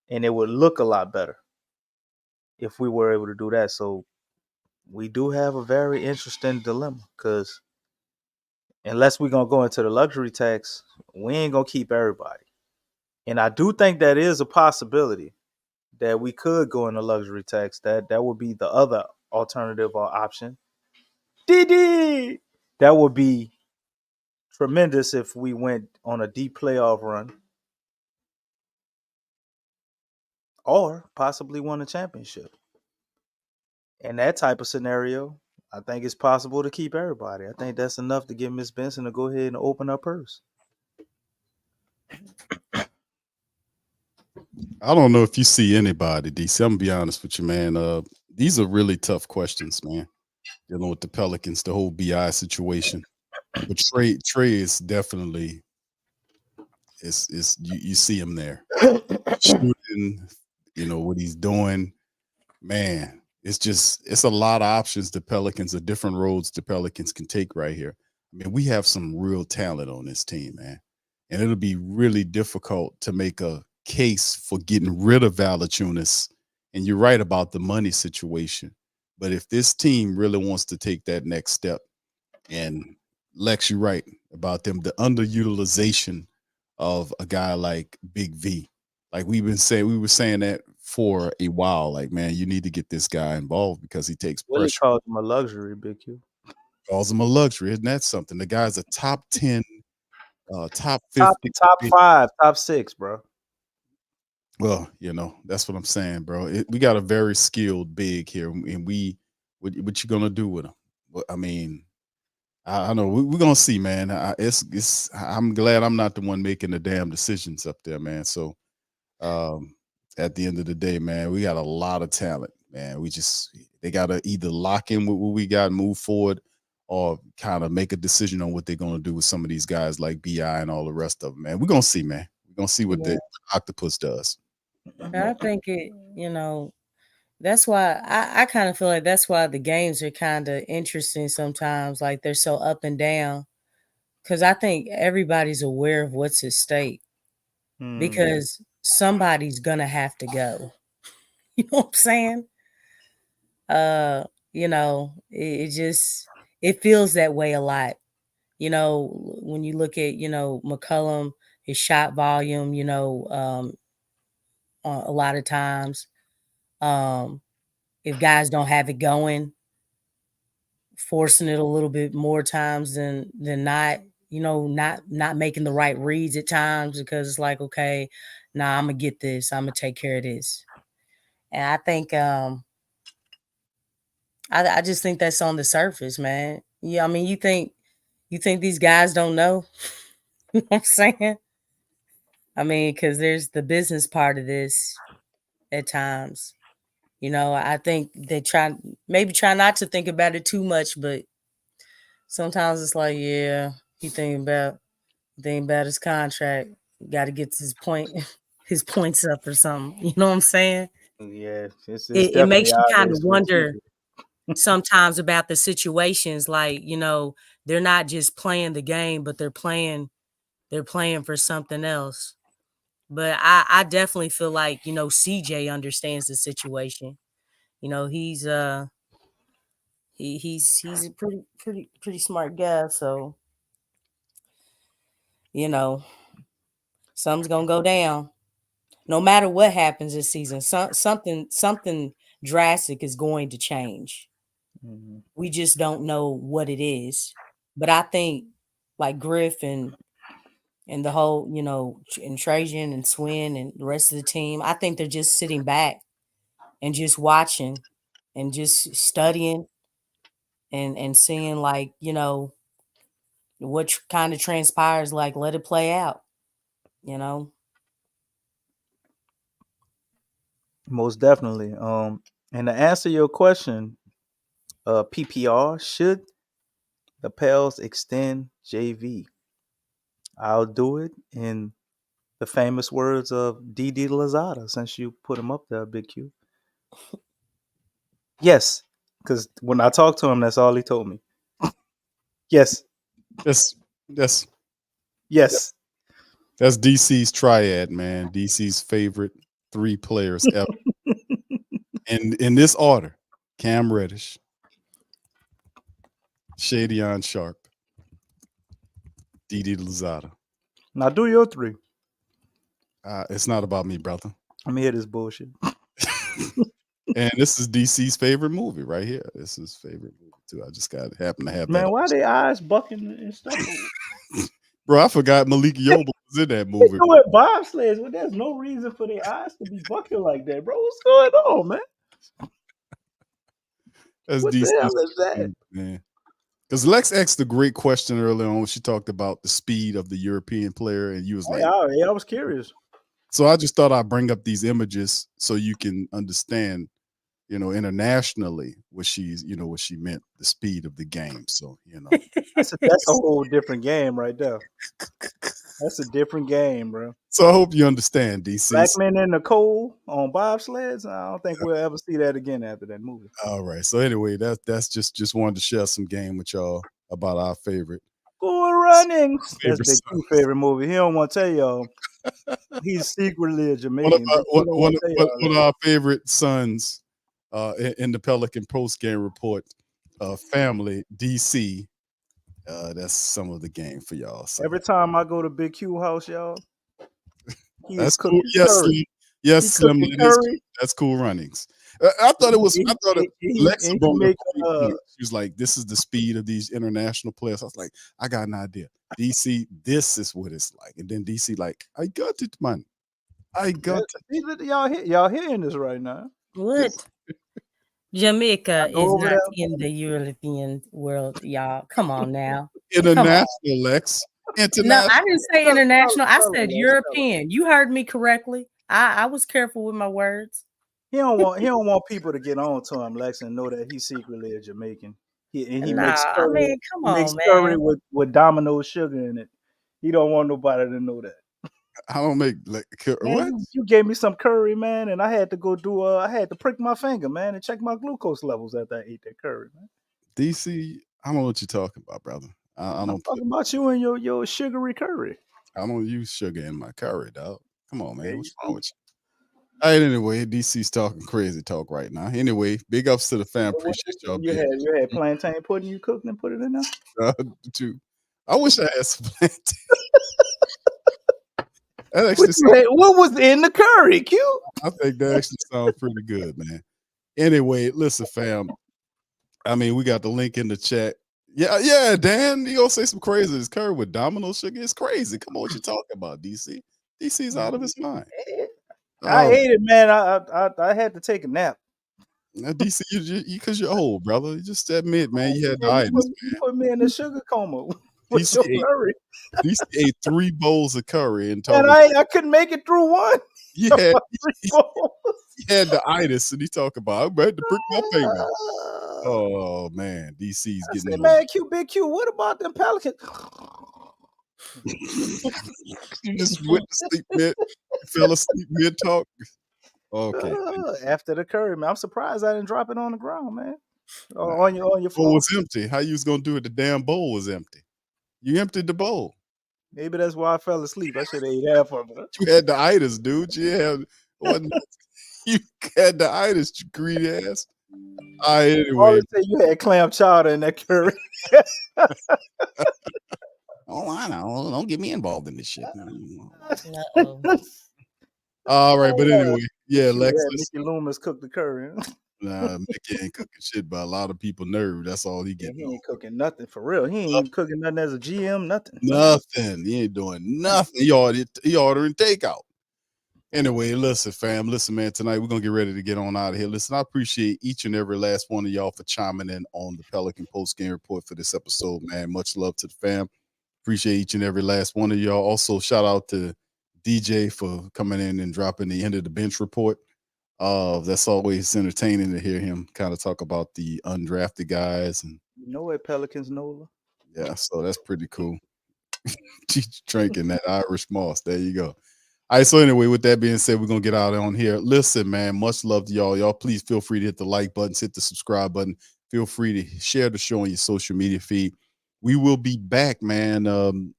S11: and it would look a lot better if we were able to do that. So we do have a very interesting dilemma, because unless we're gonna go into the luxury tax, we ain't gonna keep everybody. And I do think that is a possibility that we could go into luxury tax. That would be the other alternative or option. DD! That would be tremendous if we went on a deep playoff run or possibly won a championship. In that type of scenario, I think it's possible to keep everybody. I think that's enough to get Miss Benson to go ahead and open her purse.
S9: I don't know if you see anybody, DC. I'm gonna be honest with you, man. These are really tough questions, man. Dealing with the Pelicans, the whole BI situation. But Trey is definitely is you see him there. Shooting, what he's doing. Man, it's a lot of options the Pelicans, the different roads the Pelicans can take right here. I mean, we have some real talent on this team, man. And it'll be really difficult to make a case for getting rid of Valanciunas. And you're right about the money situation. But if this team really wants to take that next step, and Lex, you're right about the underutilization of a guy like Big V. Like we were saying that for a while. Like, man, you need to get this guy involved because he takes
S11: Willie
S9: pressure.
S11: calls him a luxury, Big Q.
S9: Calls him a luxury. Isn't that something? The guy's a top 10, top 50.
S11: Top 5, top 6, bro.
S9: Well, that's what I'm saying, bro. We got a very skilled big here, and what you gonna do with him? I mean, I know we're gonna see, man. I'm glad I'm not the one making the damn decisions up there, man. So, at the end of the day, man, we got a lot of talent, man. They gotta either lock in with what we got, move forward, or kind of make a decision on what they're gonna do with some of these guys like BI and all the rest of them, man. We're gonna see, man. We're gonna see what the octopus does.
S10: I think that's why I kind of feel like that's why the games are kind of interesting sometimes. Like they're so up and down, because I think everybody's aware of what's at stake, because somebody's gonna have to go. You know what I'm saying? It feels that way a lot. When you look at McCollum, his shot volume, a lot of times, if guys don't have it going, forcing it a little bit more times than not, not making the right reads at times, because it's like, okay, nah, I'm gonna get this, I'm gonna take care of this. And I think I just think that's on the surface, man. Yeah, I mean, you think these guys don't know? You know what I'm saying? I mean, because there's the business part of this at times. I think they try not to think about it too much, but sometimes it's like, yeah, he thinking about his contract. Got to get his points up or something. You know what I'm saying?
S11: Yeah, it's
S10: It makes
S11: definitely
S10: you kind of
S11: obvious with
S10: wonder.
S11: CJ.
S10: sometimes about the situations. Like, they're not just playing the game, but they're playing for something else. But I definitely feel like, CJ understands the situation. He's he's a pretty smart guy. So, something's gonna go down. No matter what happens this season, something drastic is going to change.
S11: Mhm.
S10: We just don't know what it is. But I think like Griff and the whole, and Trajan and Swin and the rest of the team, I think they're just sitting back and just watching and just studying and seeing, like, what kind of transpires, like, let it play out,
S11: Most definitely. And to answer your question, PPR, should the Pels extend JV? I'll do it in the famous words of Didi Lazada, since you put him up there, Big Q. Yes, because when I talked to him, that's all he told me. Yes,
S9: That's
S11: yes.
S9: that's DC's triad, man. DC's favorite 3 players ever. And in this order: Cam Reddish, Shadion Sharp, Didi Lazada.
S11: Now do your 3.
S9: It's not about me, brother.
S11: Let me hear this bullshit.
S9: And this is DC's favorite movie right here. This is his favorite movie too. I just happen to have
S11: Man,
S9: that.
S11: why they eyes bucking and stuff?
S9: Bro, I forgot Malik Yoba was in that
S11: They
S9: movie.
S11: doing bobsleds. Well, there's no reason for their eyes to be bucking like that, bro. What's going on, man?
S9: That's
S11: What the
S9: DC's
S11: hell is that?
S9: man. Because Lex asked a great question earlier on when she talked about the speed of the European player, and you was like,
S11: I was curious.
S9: so I just thought I'd bring up these images so you can understand, internationally what she meant, the speed of the game. So,
S11: That's a whole different game right there. That's a different game, bro.
S9: So I hope you understand, DC.
S11: Black men in the cold on bobsleds. I don't think we'll ever see that again after that movie.
S9: All right. So anyway, that's just wanted to share some game with y'all about our favorite.
S11: Cool Runnings. That's
S9: Favorite
S11: Big Q's favorite movie. He don't want to tell y'all. He's secretly a Jamaican.
S9: One of our favorite sons in the Pelican post-game report, family, DC. That's some of the game for y'all. So.
S11: Every time I go to Big Q house, y'all,
S9: that's cool. Yes, Slim. Yes, Slim. That's Cool Runnings. I thought it was. Lexxah brought up a great point. She was like, "This is the speed of these international players." I was like, "I got an idea." DC, this is what it's like, and then DC, like, "I got it, man. I got it."
S11: Y'all hearing this right now?
S10: What? Jamaica is not in the European world, y'all. Come on now.
S9: International, Lex.
S10: No, I didn't say international. I said European. You heard me correctly. I was careful with my words.
S11: He don't want people to get on to him, Lex, and know that he's secretly a Jamaican. He makes curry,
S10: come on,
S11: curry
S10: man.
S11: with Domino sugar in it. He don't want nobody to know that.
S9: I don't make what?
S11: You gave me some curry, man, and I had to go I had to prick my finger, man, and check my glucose levels after I ate that curry, man.
S9: DC, I don't know what you're talking about, brother. I'm
S11: talking about you and your sugary curry.
S9: I don't use sugar in my curry, dog. Come on, man. What's wrong with you? All right, anyway, DC's talking crazy talk right now. Anyway, big ups to the fam. Appreciate y'all.
S11: You had plantain pudding you cooked and put it in there?
S9: Too. I wish I had some plantain.
S11: What was in the curry, Q?
S9: I think that actually sounds pretty good, man. Anyway, listen, fam. I mean, we got the link in the chat. Yeah, Dan, you gonna say some crazy? This curry with Domino sugar is crazy. Come on, what you talking about, DC? DC's out of his mind.
S11: I ate it, man. I had to take a nap.
S9: Now, DC, because you're old, brother. You just admit, man, you had the itis.
S11: You put me in the sugar coma.
S9: DC ate 3 bowls of curry and
S11: told me I couldn't make it through one.
S9: He had the itis, and he talked about, I'm ready to prick my finger. Oh man, DC's getting
S11: said, man, Big Q, what about them Pelicans?
S9: You just went to sleep mid, fell asleep mid talk. Okay.
S11: After the curry, man, I'm surprised I didn't drop it on the ground, man. on your
S9: bowl
S11: phone.
S9: was empty. How you was gonna do it? The damn bowl was empty. You emptied the bowl.
S11: Maybe that's why I fell asleep. I should have ate half of it.
S9: You had the itis, dude. You had you had the itis, you greedy ass. All right, anyway.
S11: Always say you had clam chowder in that curry.
S9: Oh, I know. Don't get me involved in this shit.
S10: Uh-oh.
S9: All right, but anyway, yeah, Lexxah.
S11: Mickey Loomis cooked the curry.
S9: Nah, Mickey ain't cooking shit by a lot of people nerve. That's all he
S11: Yeah,
S9: getting.
S11: he ain't cooking nothing for real. He ain't even cooking nothing as a GM, nothing.
S9: Nothing. He ain't doing nothing. He ordering takeout. Anyway, listen, fam. Listen, man, tonight we're going to get ready to get on out of here. Listen, I appreciate each and every last one of y'all for chiming in on the Pelican Post-Game Report for this episode, man. Much love to the fam. Appreciate each and every last one of y'all. Also, shout out to DJ for coming in and dropping the end of the bench report. That's always entertaining to hear him kind of talk about the undrafted guys. And
S11: You know what, Pelicans, Nola?
S9: yeah, so that's pretty cool. Drinking that Irish moss. There you go. All right, so anyway, with that being said, we're going to get out on here. Listen, man, much love to y'all. Y'all, please feel free to hit the like button, hit the subscribe button. Feel free to share the show on your social media feed. We will be back, man, to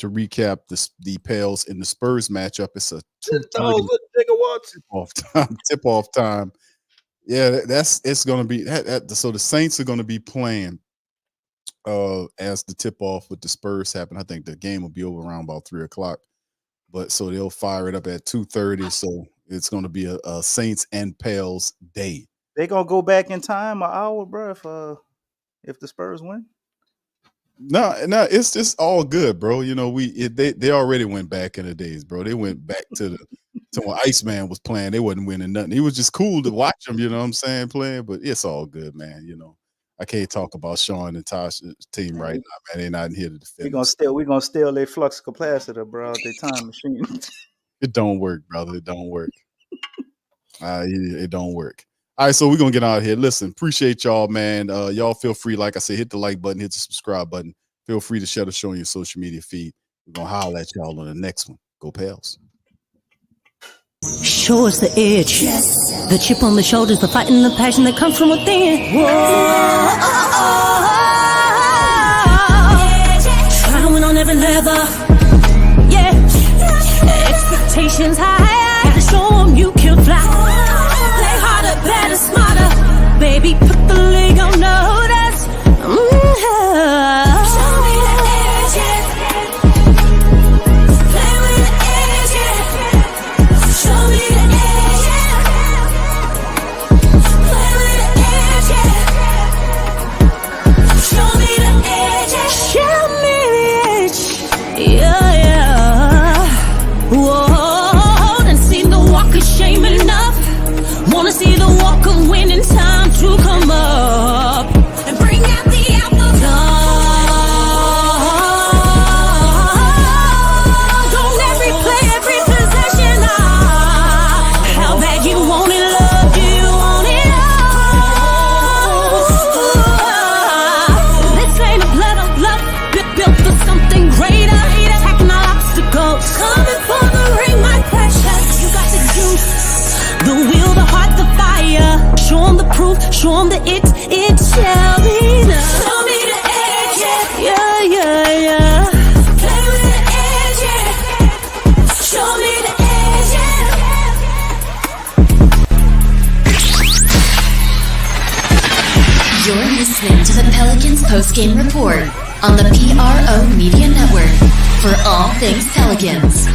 S9: recap the Pels and the Spurs matchup. It's a 2:30 tip-off time. Yeah, it's going to be so the Saints are going to be playing as the tip-off with the Spurs happen. I think the game will be over around about 3:00. But so they'll fire it up at 2:30. So it's going to be a Saints and Pels day.
S11: They gonna go back in time an hour, bro, if the Spurs win.
S9: No, it's just all good, bro. You know, they already went back in the days, bro. They went back to when Iceman was playing. They wasn't winning nothing. It was just cool to watch them, you know what I'm saying, playing. But it's all good, man. You know, I can't talk about Sean and Tasha's team right now, man. They're not in here to defend.
S11: We're gonna steal their flux capacitor, bro, their time machine.
S9: It don't work, brother. It don't work. It don't work. All right, so we're gonna get out of here. Listen, appreciate y'all, man. Y'all feel free, like I said, hit the like button, hit the subscribe button. Feel free to share the show on your social media feed. We're gonna holler at y'all on the next one. Go Pels.
S1: Show us the edge. The chip on the shoulders, the fight and the passion that comes from within. Whoa. Try to win on every level. Yeah. Expectations high. Gotta show them you can fly. Play harder, better, smarter. Baby, put the league on notice. Show me the edge, yeah. Play with the edge, yeah. Show me the edge, yeah. Play with the edge, yeah. Show me the edge, yeah. Show me the edge, yeah. Whoa, done seen the walk of shame enough. Wanna see the walk of winning, time to come up and bring out the alpha dog. Don't every play, every possession. How bad you want it, love, do you want it all? This ain't a blood of love, built for something greater. Attacking all obstacles, coming for the ring, my precious. You got the juice, the will, the heart, the fire. Show them the proof, show them the it shall be done. Show me the edge, yeah, yeah, yeah. Play with the edge, yeah. Show me the edge, yeah.
S2: You're listening to the Pelicans Post-Game Report on the PRO Media Network for all things Pelicans.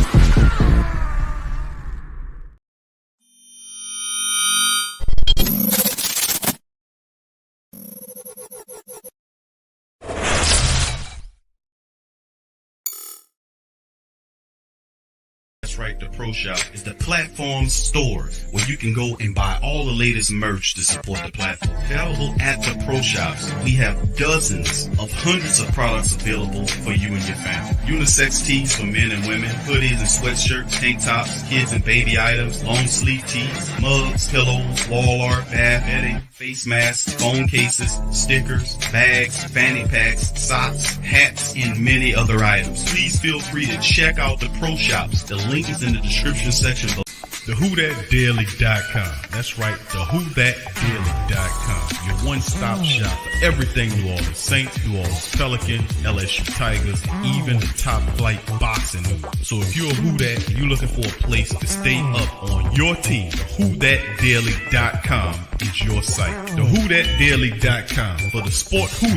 S13: That's right, the Pro Shop is the platform store where you can go and buy all the latest merch to support the platform. Available at the Pro Shops, we have dozens of hundreds of products available for you and your family. Unisex tees for men and women, hoodies and sweatshirts, tank tops, kids and baby items, long sleeve tees, mugs, pillows, wall art, bath bedding, face masks, phone cases, stickers, bags, fanny packs, socks, hats, and many other items. Please feel free to check out the Pro Shops. The link is is in the description section below. TheWhoThatDaily.com. That's right, TheWhoThatDaily.com. Your one-stop shop for everything New Orleans Saints, New Orleans Pelicans, LSU Tigers, even the top flight boxing. So if you're a Who That and you're looking for a place to stay up on your team, TheWhoThatDaily.com is your site. TheWhoThatDaily.com for the sport Who That.